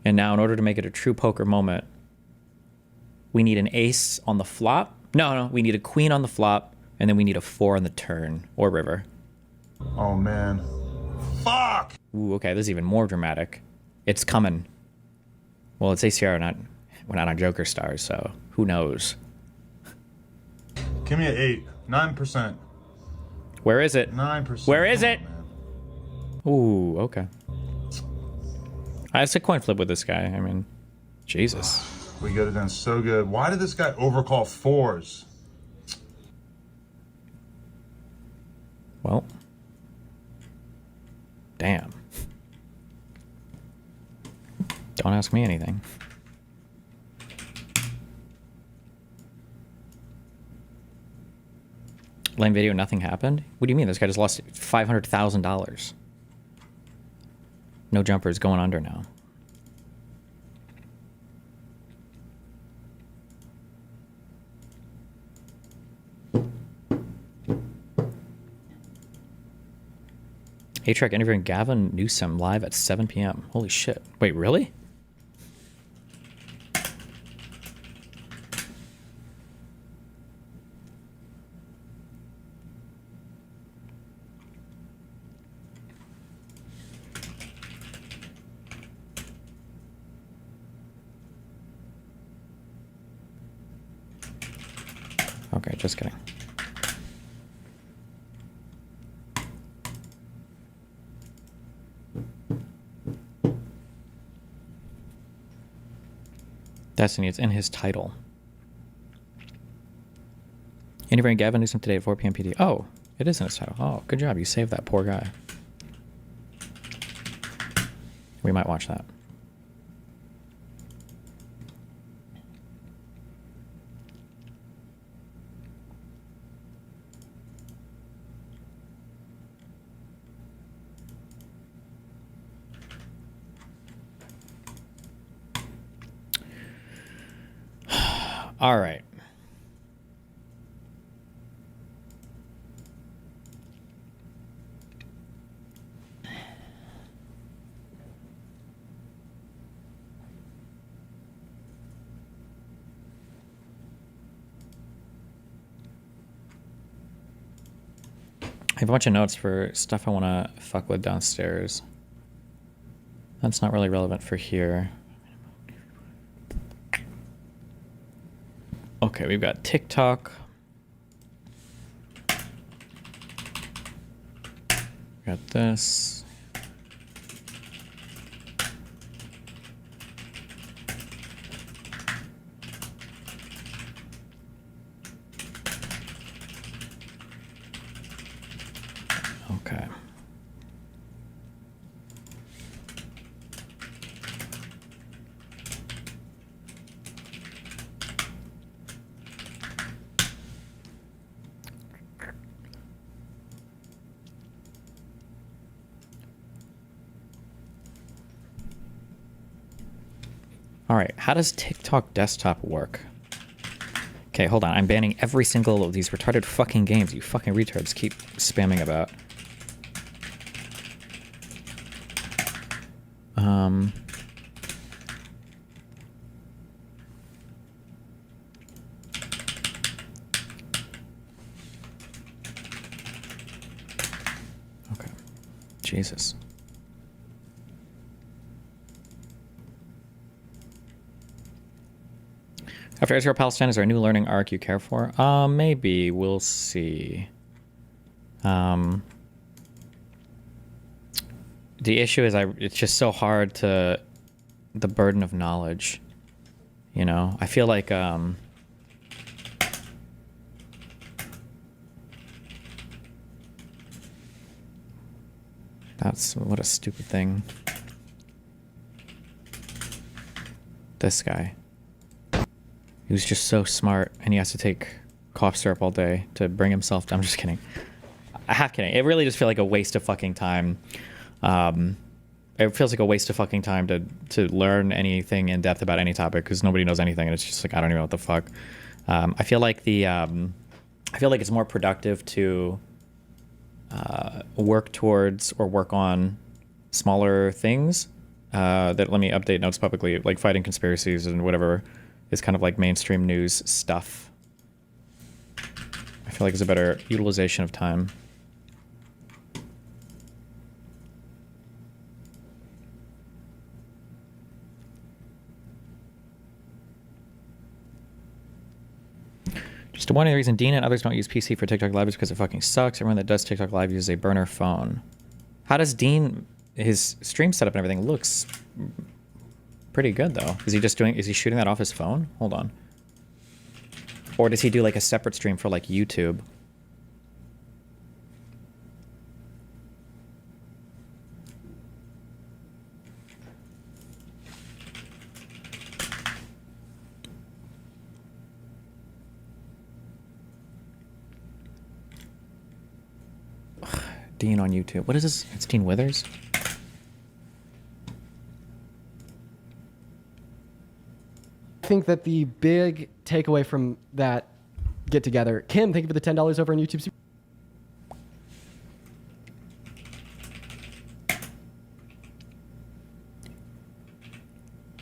And now, in order to make it a true poker moment, we need an ace on the flop. No, we need a queen on the flop, and then we need a 4 on the turn, or river. Oh, man. Fuck! Ooh, okay, this is even more dramatic. It's coming. Well, it's ACR, we're not on Joker stars, so who knows? Give me an 8. 9%. Where is it? 9%. Where is it? Ooh, okay. It's a coin flip with this guy. I mean, Jesus. We get it done so good. Why did this guy overcall 4s? Well, damn. Don't ask me anything. Lame video, nothing happened? What do you mean? This guy just lost $500,000. No jumpers going under now. A-Track interviewing Gavin Newsom live at 7 p.m. Holy shit. Wait, really? Okay, just kidding. Destiny, it's in his title. Interviewing Gavin Newsom today at 4 p.m. PD. Oh, it is in his title. Oh, good job. You saved that poor guy. We might watch that. All right. I have a bunch of notes for stuff I want to fuck with downstairs. That's not really relevant for here. Okay, we've got TikTok. Got this. Okay. All right, how does TikTok desktop work? Okay, hold on. I'm banning every single of these retarded fucking games you fucking retards keep spamming about. Okay. Jesus. After Israel Palestine, is there a new learning arc you care for? Maybe. We'll see. The issue is it's just so hard to... the burden of knowledge. You know? I feel like, that's... what a stupid thing. This guy. He was just so smart, and he has to take cough syrup all day to bring himself down. I'm just kidding. Half kidding. It really just feels like a waste of fucking time. It feels like a waste of fucking time to learn anything in depth about any topic because nobody knows anything, and it's just like I don't even know what the fuck. I feel like it's more productive to work towards or work on smaller things. That let me update notes publicly, like fighting conspiracies and whatever. Is kind of like mainstream news stuff. I feel like it's a better utilization of time. Just one reason Dean and others don't use PC for TikTok Live is because it fucking sucks. Everyone that does TikTok Live uses a burner phone. How does Dean, his stream setup and everything looks pretty good though. Is he shooting that off his phone? Hold on. Or does he do like a separate stream for like YouTube? Dean on YouTube. What is this? It's Dean Withers? I think that the big takeaway from that get together, Kim, thank you for the $10 over on YouTube.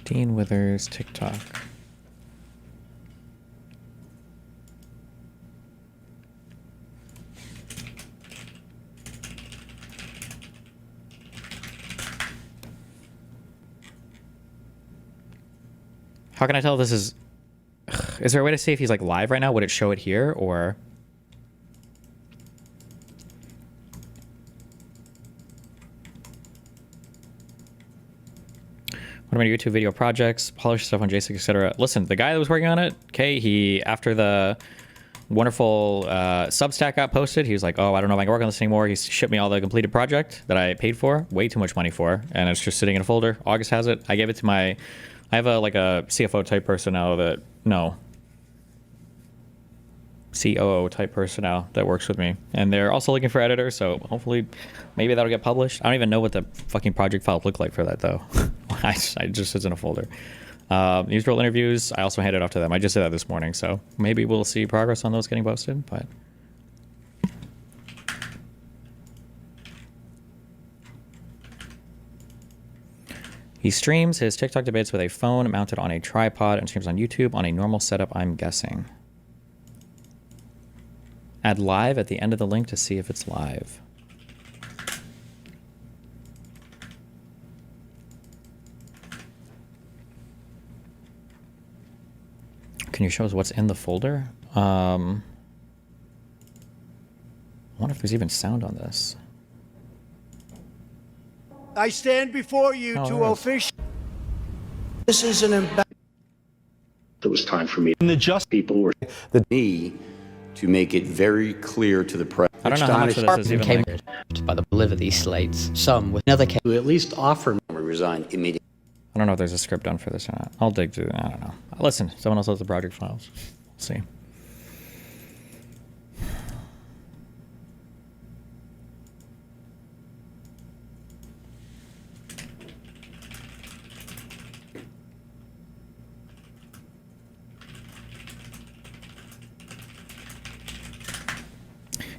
Dean Withers, TikTok. How can I tell if this is... Is there a way to see if he's like live right now? Would it show it here or... What are my YouTube video projects? Polish stuff on J6, etc. Listen, the guy that was working on it, okay, he, after the wonderful Substack got posted, he was like, oh, I don't know if I can work on this anymore. He shipped me all the completed project that I paid for, way too much money for, and it's just sitting in a folder. August has it. I gave it to my... I have a CFO type person now that... No. COO type person now that works with me. And they're also looking for editors, so hopefully maybe that'll get published. I don't even know what the fucking project files look like for that, though. It just sits in a folder. Newsroll interviews, I also handed off to them. I just did that this morning, so maybe we'll see progress on those getting posted, but... He streams his TikTok debates with a phone mounted on a tripod and streams on YouTube on a normal setup, I'm guessing. Add live at the end of the link to see if it's live. Can you show us what's in the folder? I wonder if there's even sound on this. I stand before you to officially. This is an embarrassment. It was time for me. And the just people were the need to make it very clear to the press. I don't know how much of this is even came like... by the deliver these slates. Some with another case. To at least offer me resign immediately. I don't know if there's a script done for this or not. I'll dig through. I don't know. Listen, someone else has the project files. We'll see.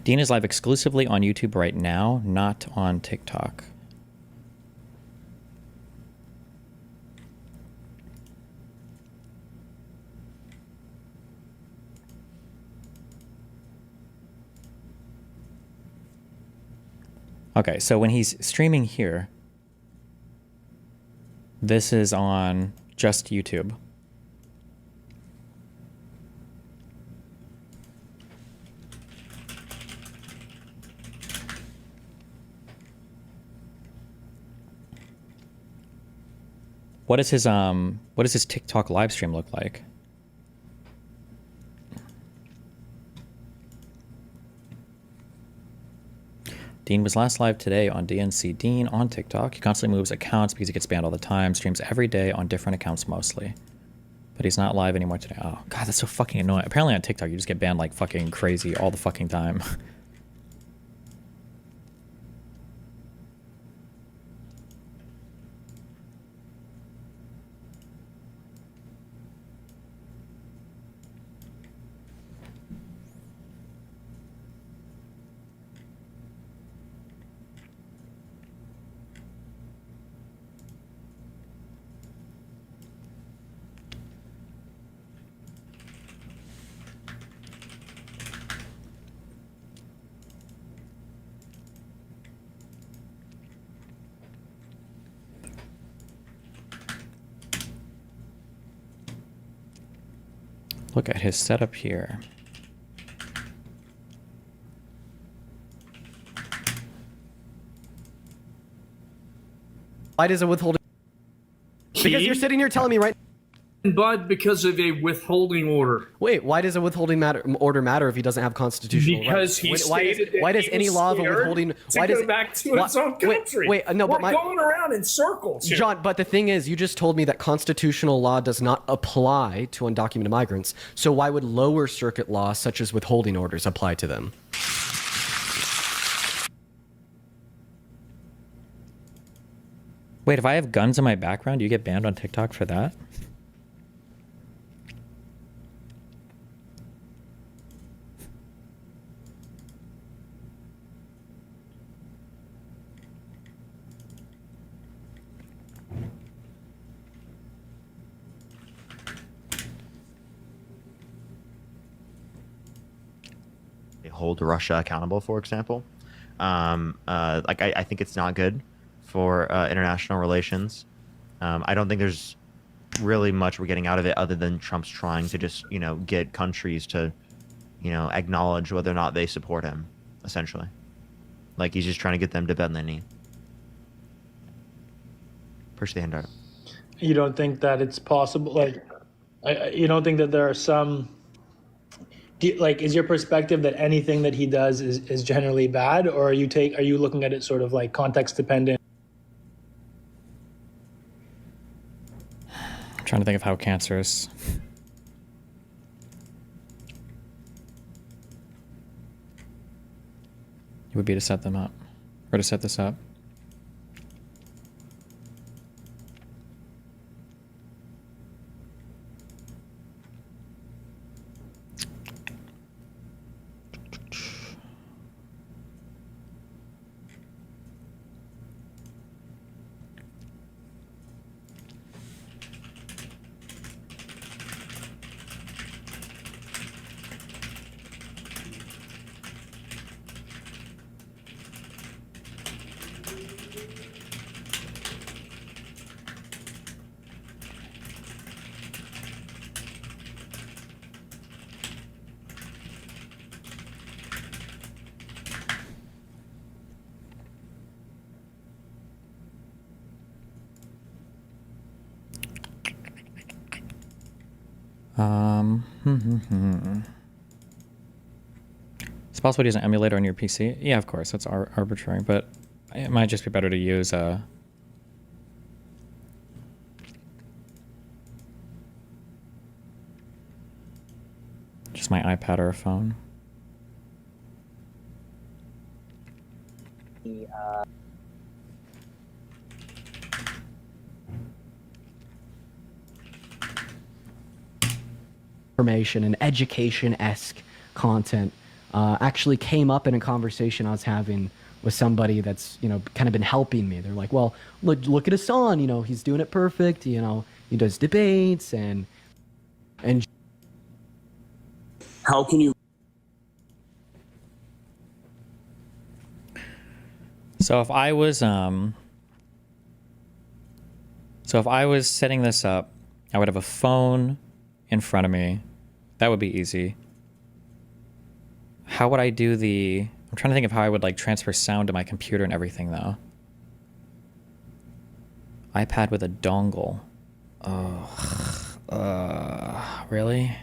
Dean is live exclusively on YouTube right now, not on TikTok. Okay, so when he's streaming here, this is on just YouTube. What is his TikTok live stream look like? Dean was last live today on DNC Dean on TikTok. He constantly moves accounts because he gets banned all the time. Streams every day on different accounts mostly. But he's not live anymore today. Oh, God, that's so fucking annoying. Apparently on TikTok, you just get banned like fucking crazy all the fucking time. Look at his setup here. Why does it withhold? Because you're sitting here telling me right. But because of a withholding order. Wait, why does a withholding order matter if he doesn't have constitutional Because rights? he Why stated that why does he any was law of a scared withholding? to Why go does back to his own country? Wait, no, We're but going around in circles here. John, but the thing is, you just told me that constitutional law does not apply to undocumented migrants. So why would lower circuit laws such as withholding orders apply to them? Wait, if I have guns in my background, do you get banned on TikTok for that? Hold Russia accountable, for example. Like I think it's not good for international relations. I don't think there's really much we're getting out of it other than Trump's trying to just, get countries to, acknowledge whether or not they support him, essentially. Like he's just trying to get them to bend their knee. Push the hand out. You don't think that it's possible? Like, you don't think that there are some... is your perspective that anything that he does is generally bad, or are you looking at it sort of like context dependent? I'm trying to think of how cancerous. It would be to set them up, or to set this up. It's possible to use an emulator on your PC. Yeah, of course, that's arbitrary, but it might just be better to use just my iPad or a phone. Information and education-esque content actually came up in a conversation I was having with somebody that's kind of been helping me. They're like, well, look at Hassan, he's doing it perfect, he does debates and how can you... So if I was setting this up, I would have a phone in front of me. That would be easy. How would I do I'm trying to think of how I would like transfer sound to my computer and everything though. iPad with a dongle. Oh, really?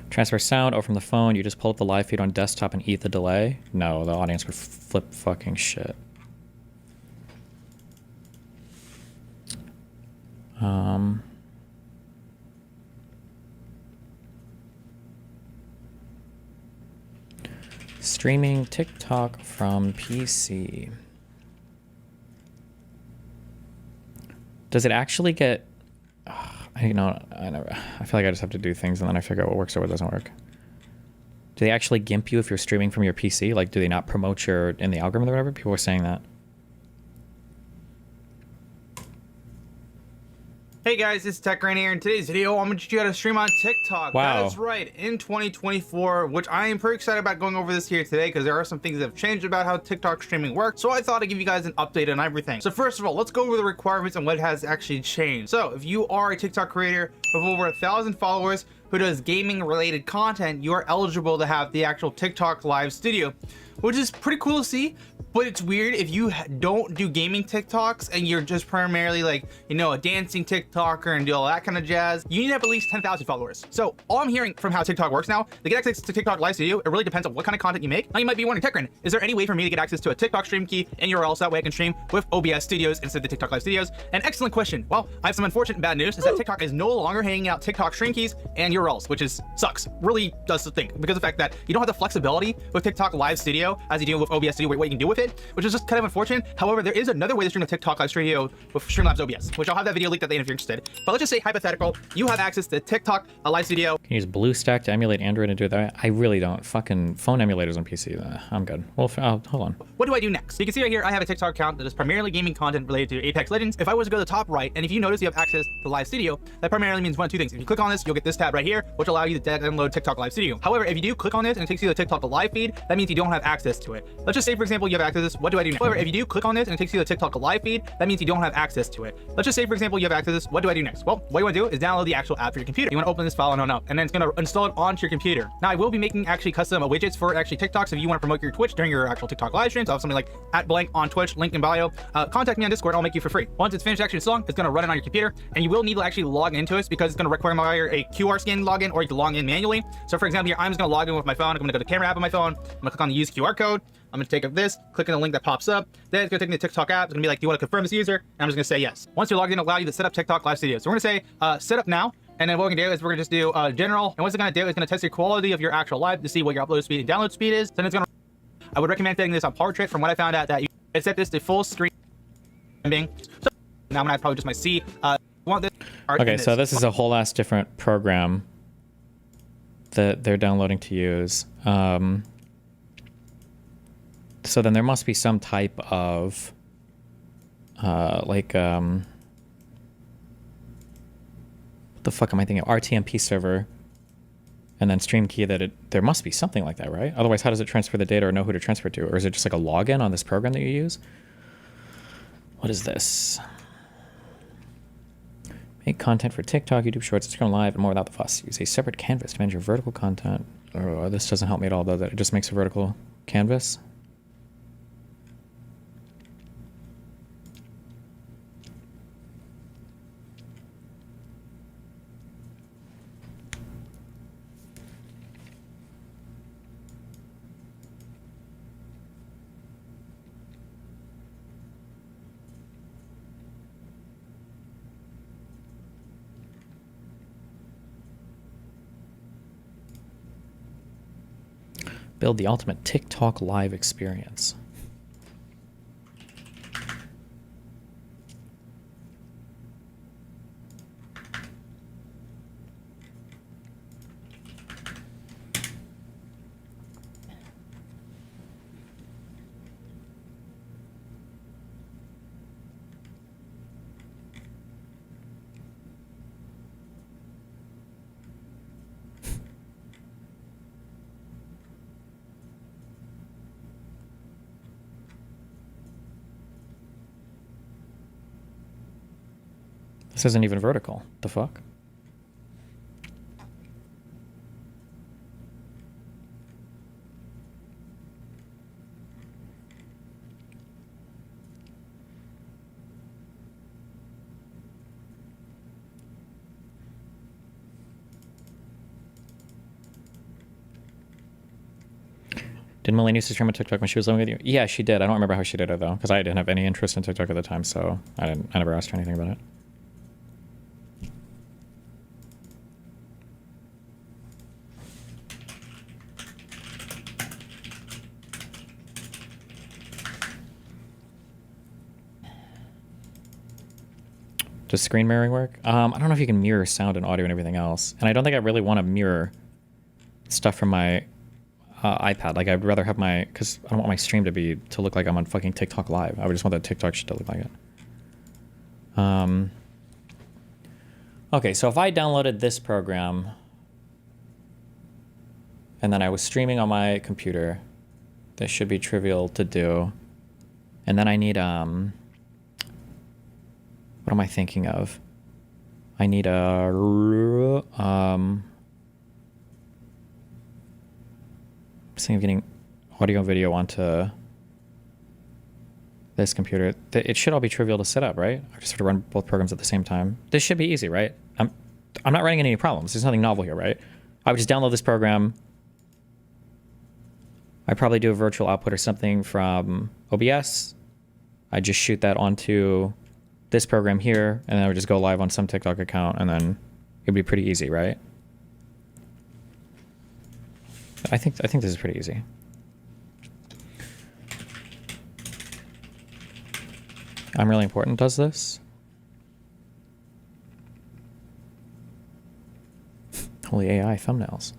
Transfer sound or from the phone, you just pull up the live feed on desktop and eat the delay? No, the audience would flip fucking shit. Streaming TikTok from PC. Does it actually get... I feel like I just have to do things and then I figure out what works or what doesn't work. Do they actually gimp you if you're streaming from your PC? Like, do they not promote in the algorithm or whatever? People were saying that. Hey guys, it's Tech Rain here. In today's video, I'm going to teach you how to stream on TikTok. Wow. That is right, in 2024, which I am pretty excited about going over this here today because there are some things that have changed about how TikTok streaming works. So I thought I'd give you guys an update on everything. So first of all, let's go over the requirements and what has actually changed. So if you are a TikTok creator with over 1,000 followers who does gaming related content, you are eligible to have the actual TikTok live studio, which is pretty cool to see. But it's weird if you don't do gaming TikToks and you're just primarily like, you know, a dancing TikToker and do all that kind of jazz. You need to have at least 10,000 followers. So all I'm hearing from how TikTok works now, to get access to TikTok live studio, it really depends on what kind of content you make. Now you might be wondering, Techrin, is there any way for me to get access to a TikTok stream key and URL so that way I can stream with OBS studios instead of the TikTok live studios? An excellent question. Well, I have some unfortunate bad news, is that TikTok is no longer handing out TikTok stream keys and URLs, which is sucks. Really does stink because of the fact that you don't have the flexibility with TikTok live studio as you do with OBS studio, what you can do with it, which is just kind of unfortunate. However, there is another way to stream a TikTok live studio with Streamlabs OBS, which I'll have that video linked at the end if you're interested. But let's just say hypothetical, you have access to TikTok live studio. Can you use BlueStack to emulate Android and do that? I really don't. Fucking phone emulators on PC. I'm good. Well, hold on. What do I do next? You can see right here, I have a TikTok account that is primarily gaming content related to Apex Legends. If I was to go to the top right, and if you notice you have access to live studio, that primarily means one of two things. If you click on this, you'll get this tab right here, which will allow you to download TikTok live studio. However, if you do click on this and it takes you to the TikTok live feed, that means you don't have access to it. Let's just say, for example, you have access to this. What do I do next? However, if you do click on this and it takes you to the TikTok live feed, that means you don't have access to it. Let's just say, for example, you have access to this. What do I do next? Well, what you want to do is download the actual app for your computer. You want to open this file and then it's going to install it onto your computer. Now, I will be making actually custom widgets for actually TikToks if you want to promote your Twitch during your actual TikTok live streams. I'll have something like @blank on Twitch, link in bio. Contact me on Discord, I'll make you for free. Once it's finished actually installing, it's going to run it on your computer, and you will need to actually log into it because it's going to require a QR scan login, or you can log in manually. So for example, here, I'm just going to log in with my phone. I'm going to go to the camera app on my phone. I'm going to click on the use QR code. I'm going to take up this, click on the link that pops up. Then it's going to take me to the TikTok app. It's going to be like, do you want to confirm this user? And I'm just going to say yes. Once you're logged in, it'll allow you to set up TikTok live studio. So we're going to say set up now. And then what we're going to do is we're going to just do general. And what's it going to do is going to test the quality of your actual live to see what your upload speed and download speed is. Then it's going to, I would recommend setting this on portrait. From what I found out, that you set this to full screen. So now I'm going to have probably just my C. Want this okay, so this is a whole ass different program that they're downloading to use. So then there must be some type of what the fuck am I thinking? RTMP server, and then stream key there must be something like that, right? Otherwise, how does it transfer the data or know who to transfer to? Or is it just like a login on this program that you use? What is this? Make content for TikTok, YouTube Shorts, Instagram Live, and more without the fuss. Use a separate canvas to manage your vertical content. Oh, this doesn't help me at all, though. That it just makes a vertical canvas. Build the ultimate TikTok live experience. This isn't even vertical. The fuck? Did Melanie used to stream on TikTok when she was living with you? Yeah, she did. I don't remember how she did it though, because I didn't have any interest in TikTok at the time, so I never asked her anything about it. Does screen mirroring work? I don't know if you can mirror sound and audio and everything else. And I don't think I really want to mirror stuff from my iPad. Like, I'd rather have my... Because I don't want my stream to look like I'm on fucking TikTok Live. I would just want that TikTok shit to look like it. Okay, so if I downloaded this program and then I was streaming on my computer, this should be trivial to do. And then I need, what am I thinking of? I need a, thinking of getting audio and video onto this computer. It should all be trivial to set up, right? I just have to run both programs at the same time. This should be easy, right? I'm not running into any problems. There's nothing novel here, right? I would just download this program. I probably do a virtual output or something from OBS. I just shoot that onto this program here, and then I would just go live on some TikTok account, and then it'd be pretty easy, right? I think this is pretty easy. I'm Really Important does this. Holy AI thumbnails.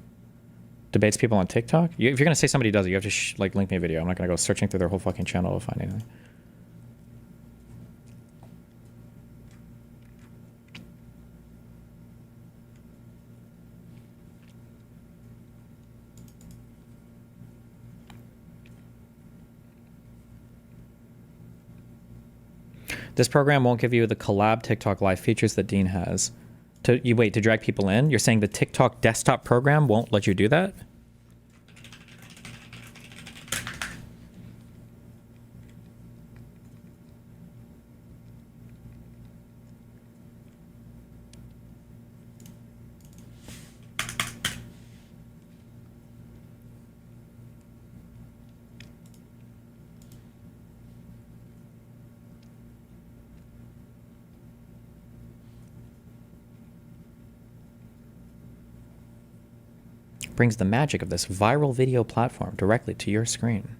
Debates people on TikTok? If you're going to say somebody does it, you have to like link me a video. I'm not going to go searching through their whole fucking channel to find anything. This program won't give you the collab TikTok live features that Dean has. To drag people in? You're saying the TikTok desktop program won't let you do that? Brings the magic of this viral video platform directly to your screen.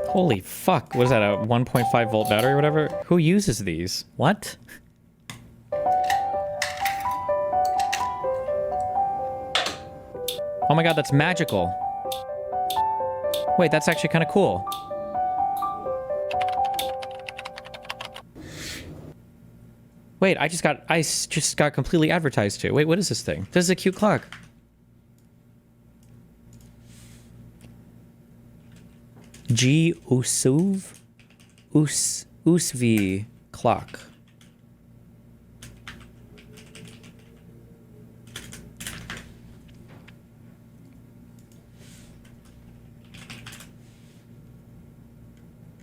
Holy fuck, what is that, a 1.5 volt battery or whatever? Who uses these? What? Oh my god, that's magical. Wait, that's actually kind of cool. Wait, I just got completely advertised to. Wait, what is this thing? This is a cute clock. G Usv clock.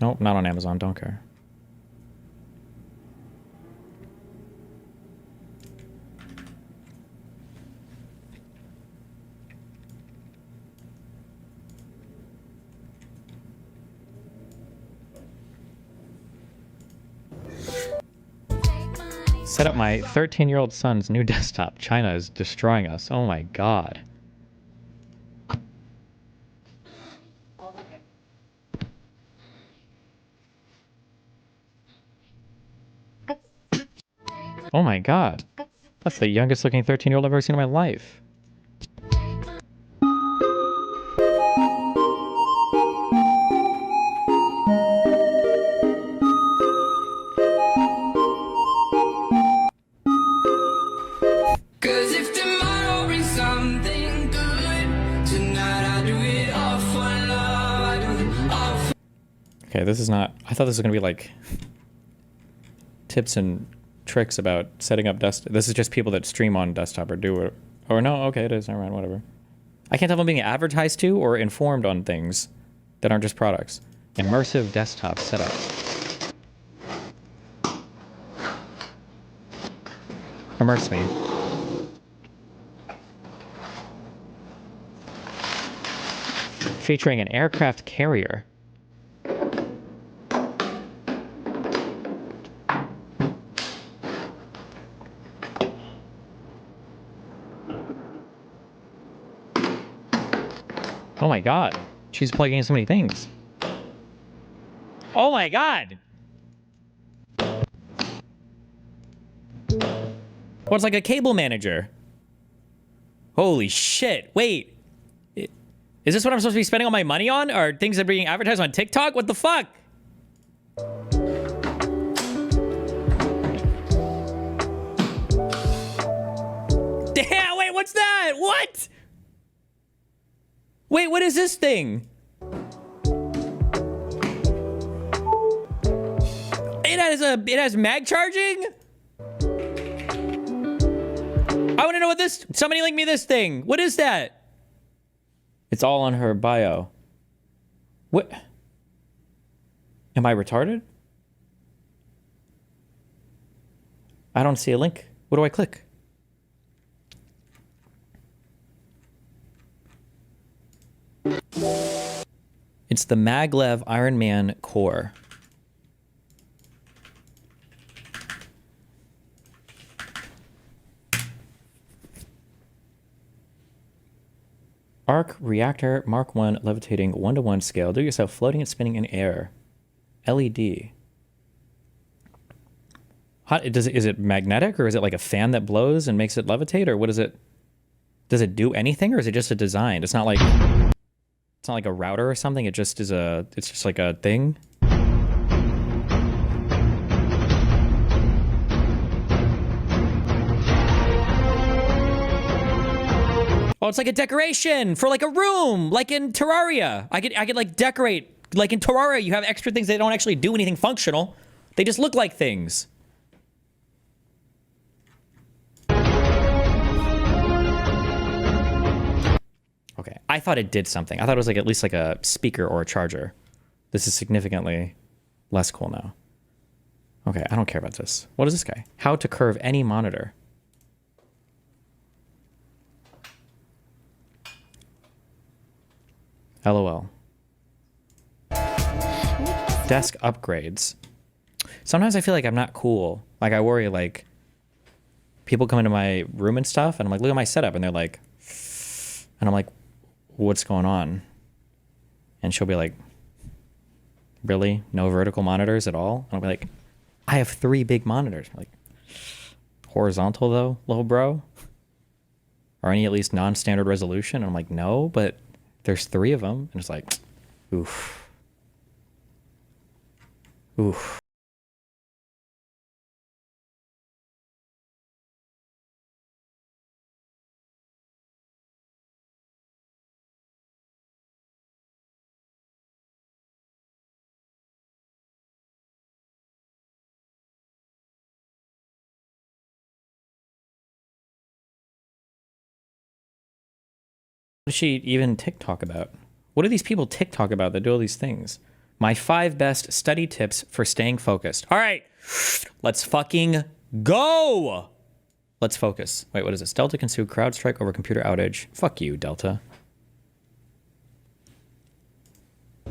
Nope, not on Amazon, don't care. Set up my 13-year-old son's new desktop. China is destroying us. Oh my god. Oh my god. That's the youngest looking 13-year-old I've ever seen in my life. Cause if tomorrow brings something good, tonight I do it all for love, I do it all for... Okay, this is not... I thought this was going to be like... tips and tricks about setting up desktop. This is just people that stream on desktop or do it. Or no, okay, it is. Never mind, whatever. I can't tell if I'm being advertised to or informed on things that aren't just products. Immersive desktop setup. Immerse me. Featuring an aircraft carrier. Oh my god. She's plugging in so many things. Oh my god! Oh, it's like a cable manager. Holy shit. Wait. Is this what I'm supposed to be spending all my money on? Are things that are being advertised on TikTok? What the fuck? Damn, wait, what's that? What? Wait, what is this thing? It has mag charging? I want to know what this, somebody link me this thing. What is that? It's all on her bio. What? Am I retarded? I don't see a link. What do I click? It's the maglev Iron Man core. Arc reactor Mark 1 levitating 1-to-1 scale. Do yourself floating and spinning in air. LED. Is it magnetic, or is it like a fan that blows and makes it levitate, or what is it? Does it do anything, or is it just a design? It's not like a router or something. It just is it's just like a thing. Oh, it's like a decoration for like a room, like in Terraria. I could like decorate, like in Terraria, you have extra things that don't actually do anything functional. They just look like things. Okay, I thought it did something. I thought it was like at least like a speaker or a charger. This is significantly less cool now. Okay, I don't care about this. What is this guy? How to curve any monitor. LOL. Desk upgrades. Sometimes I feel like I'm not cool. Like I worry like people come into my room and stuff and I'm like, look at my setup, and they're like, and I'm like, what's going on? And she'll be like, really? No vertical monitors at all? And I'll be like, I have 3 big monitors. I'm like, horizontal though, little bro? Or any at least non-standard resolution? And I'm like, no, but there's 3 of them. And it's like, oof. Oof. What does she even TikTok about? What do these people TikTok about that do all these things? My 5 best study tips for staying focused. All right, let's fucking go. Let's focus. Wait, what is this? Delta can sue CrowdStrike over computer outage. Fuck you, Delta.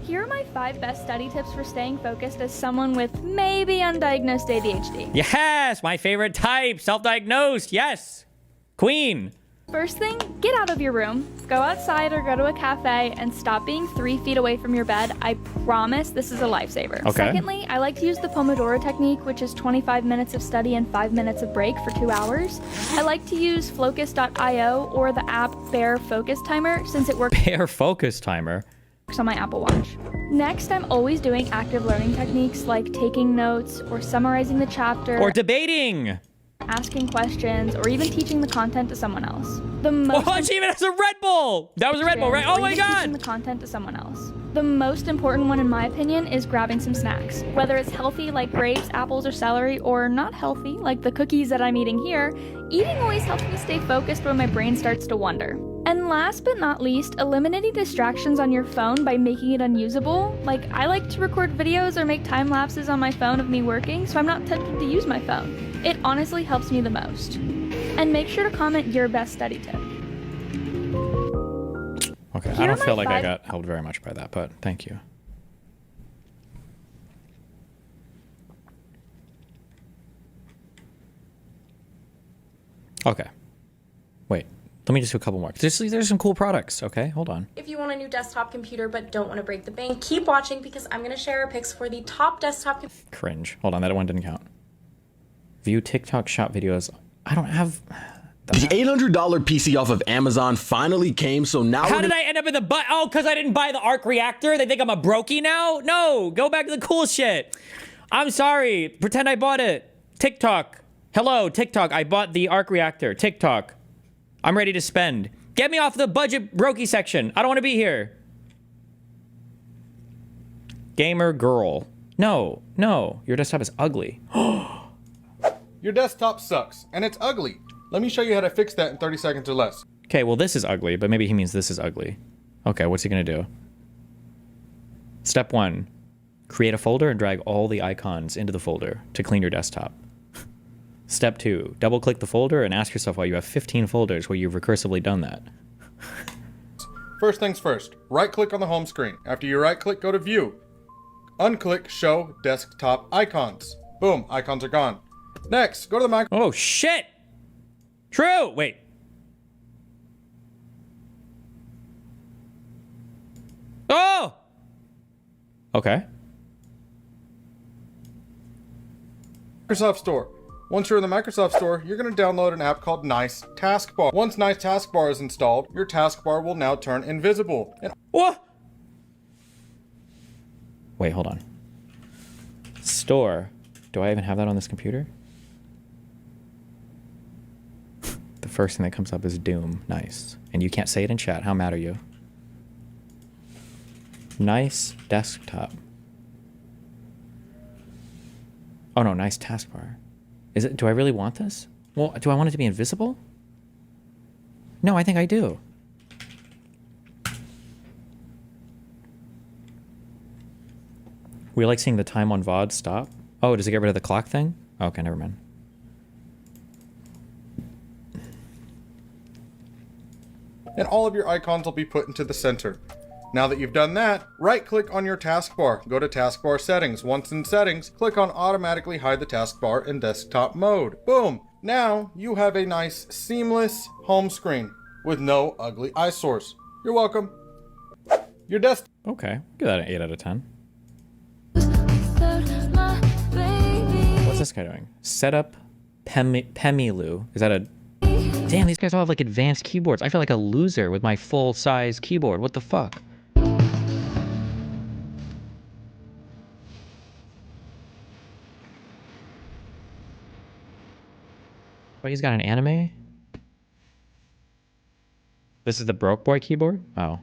Here are my 5 best study tips for staying focused as someone with maybe undiagnosed ADHD. Yes, my favorite type, self-diagnosed. Yes, queen. First thing, get out of your room. Go outside or go to a cafe and stop being 3 feet away from your bed. I promise this is a lifesaver. Okay. Secondly, I like to use the Pomodoro technique, which is 25 minutes of study and 5 minutes of break for 2 hours. I like to use Flocus.io or the app Bear Focus Timer since it works. Bear Focus Timer. On my Apple Watch. Next, I'm always doing active learning techniques like taking notes or summarizing the chapter. Or debating. Asking questions, or even teaching the content to someone else. The most she even has a Red Bull! That was a Red Bull, right? Oh my god! Teaching the content to someone else. The most important one, in my opinion, is grabbing some snacks. Whether it's healthy, like grapes, apples, or celery, or not healthy, like the cookies that I'm eating here, eating always helps me stay focused when my brain starts to wander. And last but not least, eliminating distractions on your phone by making it unusable. Like, I like to record videos or make time lapses on my phone of me working, so I'm not tempted to use my phone. It honestly helps me the most. And make sure to comment your best study tip. Okay, I don't feel like I got helped very much by that, but thank you. Okay. Wait, let me just do a couple more. There's some cool products, okay? Hold on. If you want a new desktop computer but don't want to break the bank, keep watching because I'm going to share our picks for the top desktop Cringe. Hold on, that one didn't count. View TikTok shop videos I don't have... The $800 PC off of Amazon finally came, so now How did I end up in the butt? Oh, because I didn't buy the arc reactor? They think I'm a brokey now? No, go back to the cool shit. I'm sorry. Pretend I bought it. TikTok. Hello, TikTok. I bought the arc reactor. TikTok. I'm ready to spend. Get me off the budget brokey section. I don't want to be here. Gamer girl. No, no. Your desktop is ugly. Your desktop sucks, and it's ugly. Let me show you how to fix that in 30 seconds or less. Okay, well, this is ugly, but maybe he means this is ugly. Okay, what's he gonna do? Step 1. Create a folder and drag all the icons into the folder to clean your desktop. Step 2. Double-click the folder and ask yourself why you have 15 folders where you've recursively done that. First things first, right-click on the home screen. After you right-click, go to View. Unclick Show Desktop Icons. Boom, icons are gone. Next, go to the mic. Oh, shit! True! Wait. Oh! Okay. Microsoft Store. Once you're in the Microsoft Store, you're going to download an app called Nice Taskbar. Once Nice Taskbar is installed, your taskbar will now turn invisible. And what? Wait, hold on. Store. Do I even have that on this computer? The first thing that comes up is Doom. Nice. And you can't say it in chat. How mad are you? Nice desktop. Oh no, nice taskbar. Is it? Do I really want this? Well, do I want it to be invisible? No, I think I do. We like seeing the time on VOD stop. Oh, does it get rid of the clock thing? Okay, never mind. and all of your icons will be put into the center. Now that you've done that, right-click on your taskbar. Go to Taskbar Settings. Once in Settings, click on Automatically Hide the Taskbar in Desktop Mode. Boom! Now you have a nice, seamless home screen with no ugly eyesores. You're welcome. Your desktop. Okay, give that an 8 out of 10. What's this guy doing? Setup Pemilu. Is that a... Damn, these guys all have like advanced keyboards. I feel like a loser with my full-size keyboard. What the fuck? Wait, he's got an anime? This is the broke boy keyboard? Oh.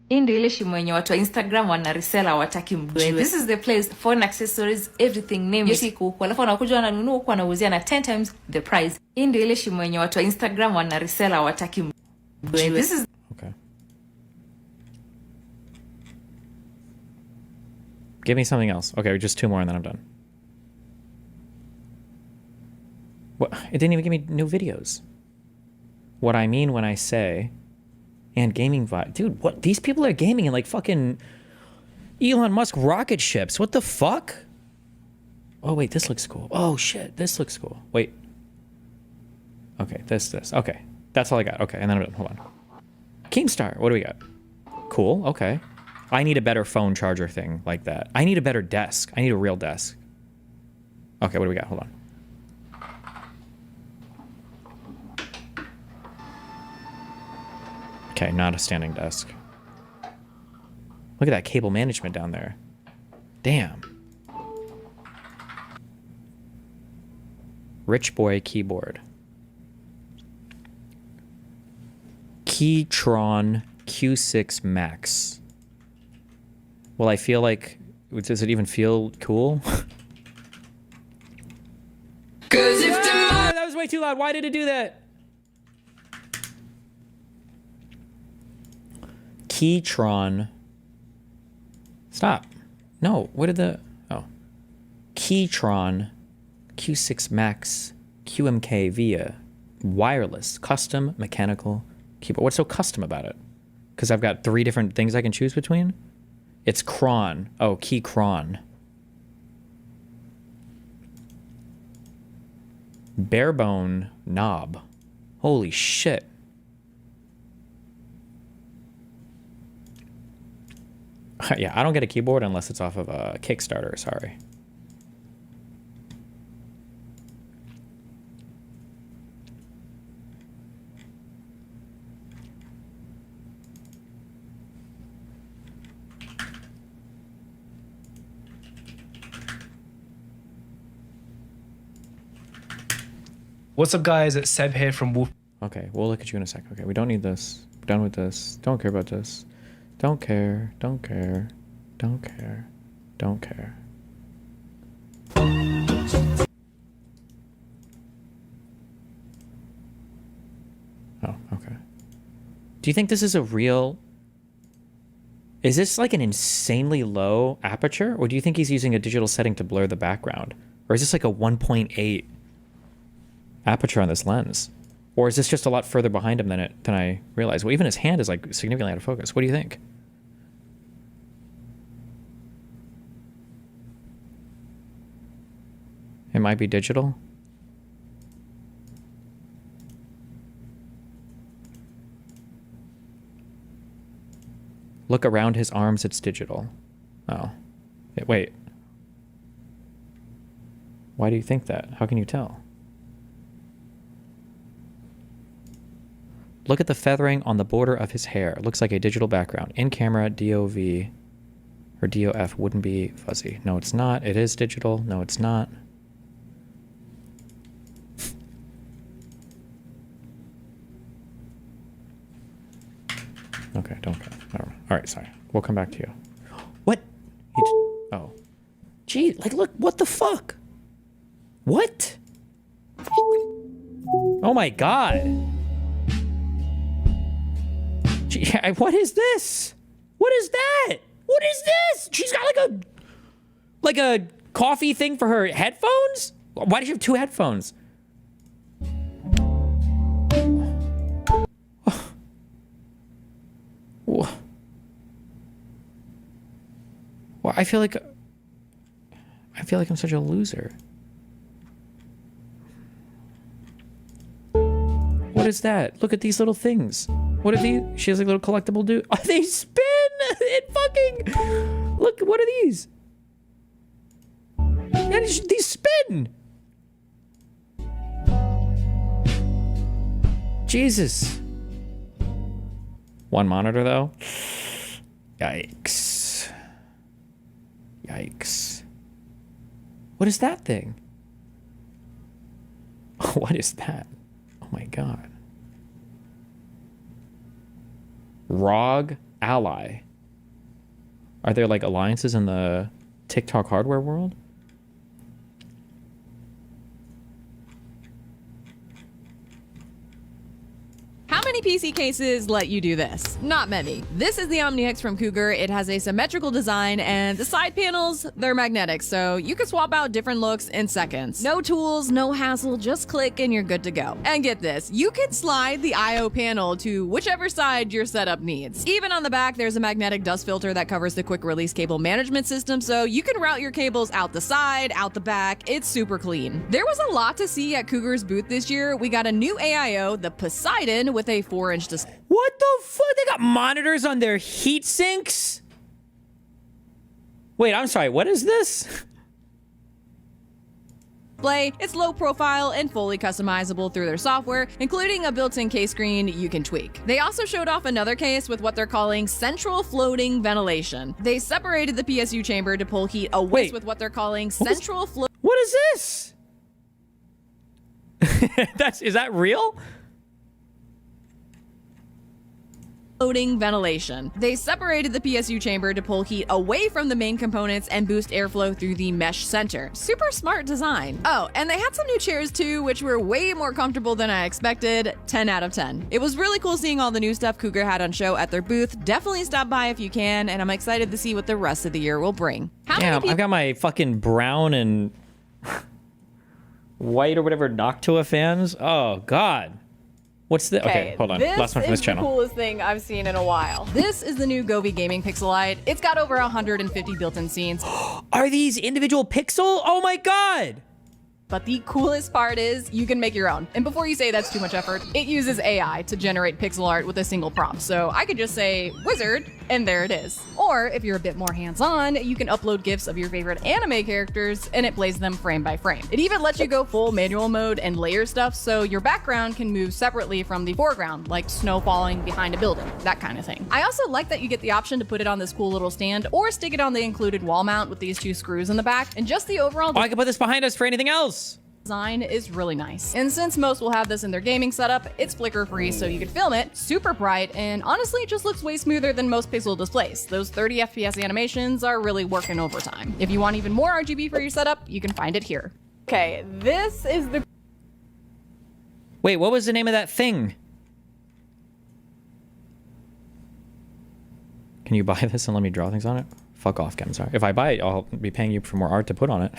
Hii ndio ile shimo yenye watu wa Instagram wana resell hawataki mjue. This is the place, phone accessories, everything name yote iko huko. Alafu wanakuja wananunua huko wanauzia na 10 times the price. Hii ndio ile shimo yenye watu wa Instagram wana resell hawataki mjue. This is Okay. Give me something else. Okay, just 2 more and then I'm done. What? It didn't even give me new videos. What I mean when I say... And gaming vibe. Dude, what? These people are gaming in like fucking Elon Musk rocket ships. What the fuck? Oh, wait, this looks cool. Oh, shit, this looks cool. Wait. Okay, this. Okay, that's all I got. Okay, and then I'm done. Hold on. Keemstar, what do we got? Cool, okay. I need a better phone charger thing like that. I need a better desk. I need a real desk. Okay, what do we got? Hold on. Okay, not a standing desk. Look at that cable management down there. Damn. Rich boy keyboard. Keytron Q6 Max. Well, I feel like... Does it even feel cool? That was way too loud. Why did it do that? Keytron. Stop. No, what did the... Oh. Keytron Q6 Max QMK via wireless custom mechanical keyboard. What's so custom about it? Because I've got 3 different things I can choose between? It's Cron. Oh, Keychron. Barebone knob. Holy shit. Yeah, I don't get a keyboard unless it's off of a Kickstarter, sorry. What's up, guys? It's Seb here from Wolf. Okay, we'll look at you in a sec. Okay, we don't need this. We're done with this. Don't care about this. Don't care. Don't care. Don't care. Don't care. Oh, okay. Do you think this is a real... Is this like an insanely low aperture? Or do you think he's using a digital setting to blur the background? Or is this like a 1.8 aperture on this lens? Or is this just a lot further behind him than I realized? Well, even his hand is like significantly out of focus. What do you think? It might be digital. Look around his arms, it's digital. Oh. Wait. Why do you think that? How can you tell? Look at the feathering on the border of his hair. It looks like a digital background. In camera, DOV or DOF wouldn't be fuzzy. No, it's not. It is digital. No, it's not. Okay, don't go. All right, sorry. We'll come back to you. What? Oh. Gee, like, look, what the fuck? What? Oh my god. Gee, what is this? What is that? What is this? She's got like a coffee thing for her headphones? Why does she have two headphones? Well, I feel like I'm such a loser. What is that? Look at these little things. What are these? She has like a little collectible dude. Oh, they spin! It fucking... Look, what are these? Yeah, these spin! Jesus. One monitor, though? Yikes. Yikes. What is that thing? What is that? Oh my god. ROG Ally. Are there like alliances in the TikTok hardware world? How many PC cases let you do this? Not many. This is the OmniX from Cougar. It has a symmetrical design and the side panels, they're magnetic, so you can swap out different looks in seconds. No tools, no hassle, just click and you're good to go. And get this, you can slide the IO panel to whichever side your setup needs. Even on the back, there's a magnetic dust filter that covers the quick release cable management system, so you can route your cables out the side, out the back. It's super clean. There was a lot to see at Cougar's booth this year. We got a new AIO, the Poseidon, with a 4-inch display. What the fuck? They got monitors on their heat sinks? Wait, I'm sorry, what is this? It's low profile and fully customizable through their software, including a built-in case screen you can tweak. They also showed off another case with what they're calling central floating ventilation. They separated the PSU chamber to pull heat away with what they're calling central float. What is this? Is that real? Floating ventilation. They separated the PSU chamber to pull heat away from the main components and boost airflow through the mesh center. Super smart design. Oh, and they had some new chairs too, which were way more comfortable than I expected. 10 out of 10. It was really cool seeing all the new stuff Cougar had on show at their booth. Definitely stop by if you can, and I'm excited to see what the rest of the year will bring. Damn, I've got my fucking brown and white or whatever Noctua fans. Oh, God. What's the... Okay, hold on. Last one from this channel. This is the coolest thing I've seen in a while. This is the new Govee Gaming Pixelite. It's got over 150 built-in scenes. Are these individual pixel? Oh my God! But the coolest part is you can make your own. And before you say that's too much effort, it uses AI to generate pixel art with a single prompt. So I could just say wizard, and there it is. Or if you're a bit more hands-on, you can upload GIFs of your favorite anime characters and it plays them frame by frame. It even lets you go full manual mode and layer stuff so your background can move separately from the foreground, like snow falling behind a building, that kind of thing. I also like that you get the option to put it on this cool little stand or stick it on the included wall mount with these two screws in the back, and just the overall I can put this behind us for anything else. design is really nice. And since most will have this in their gaming setup, it's flicker free so you can film it super bright, and honestly it just looks way smoother than most pixel displays. Those 30 FPS animations are really working overtime. If you want even more RGB for your setup, you can find it here. Okay, this is the... Wait, what was the name of that thing? Can you buy this and let me draw things on it? Fuck off, Gemzar. If I buy it, I'll be paying you for more art to put on it.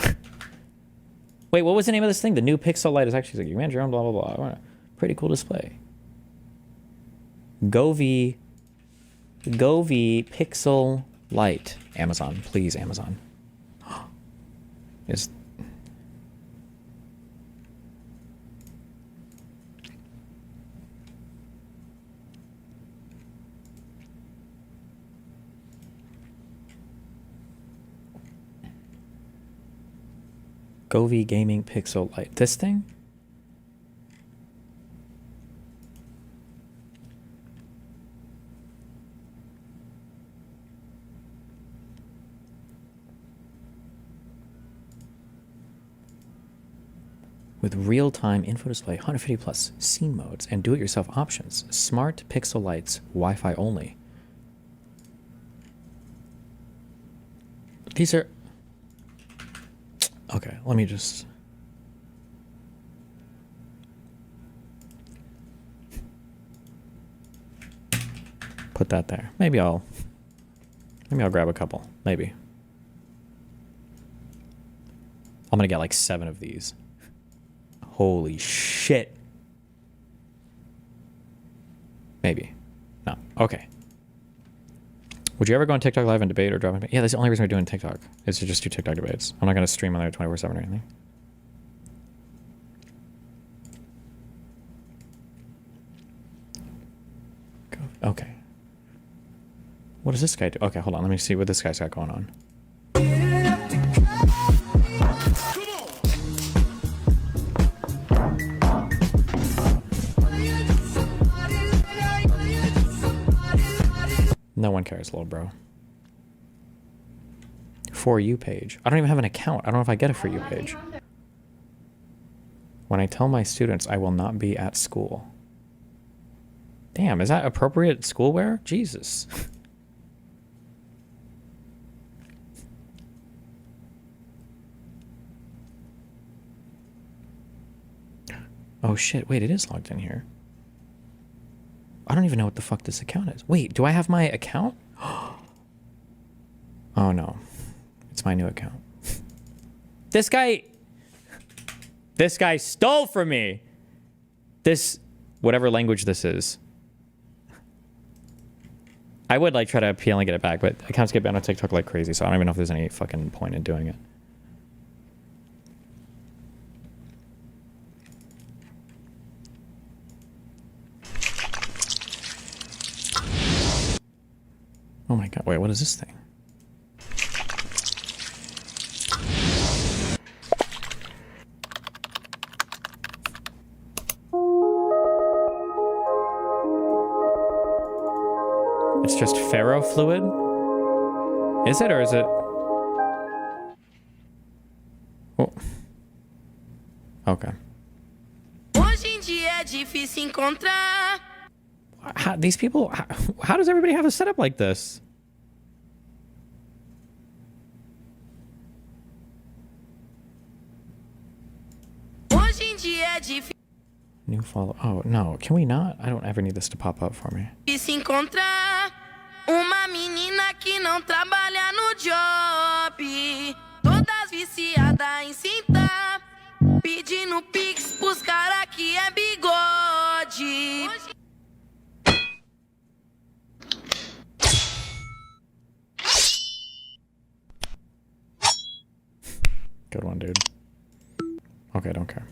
Wait, what was the name of this thing? The new Pixel Light is actually like, you manage your own blah, blah, blah. Pretty cool display. Govee Pixel Light. Amazon, please, Amazon. Is... Govee Gaming Pixel Light. This thing? With real-time info display, 150 plus scene modes, and do-it-yourself options. Smart Pixel Lights, Wi-Fi only. These are... Okay, let me just... put that there. Maybe I'll grab a couple. Maybe. I'm gonna get like 7 of these. Holy shit. Maybe. No. Okay. Would you ever go on TikTok live and debate or drop a... Yeah, that's the only reason we're doing TikTok. Is to just do TikTok debates. I'm not going to stream on there 24/7 or anything. Okay. What does this guy do? Okay, hold on. Let me see what this guy's got going on. No one cares, little bro. For You page. I don't even have an account. I don't know if I get a For You page. When I tell my students I will not be at school. Damn, is that appropriate schoolwear? Jesus. Oh shit, wait, it is logged in here. I don't even know what the fuck this account is. Wait, do I have my account? Oh no. It's my new account. This guy stole from me. This, whatever language this is. I would like try to appeal and get it back, but accounts get banned on TikTok like crazy, so I don't even know if there's any fucking point in doing it. Oh my god, wait, what is this thing? It's just ferrofluid? Is it, or is it? Oh. Okay. How, these people, how does everybody have a setup like this? New follow. Oh no, can we not? I don't ever need this to pop up for me. Uma menina que não trabalha no job, todas viciadas em cinta, pedindo pix pros cara que é bigode. Good one, dude. Okay, don't care.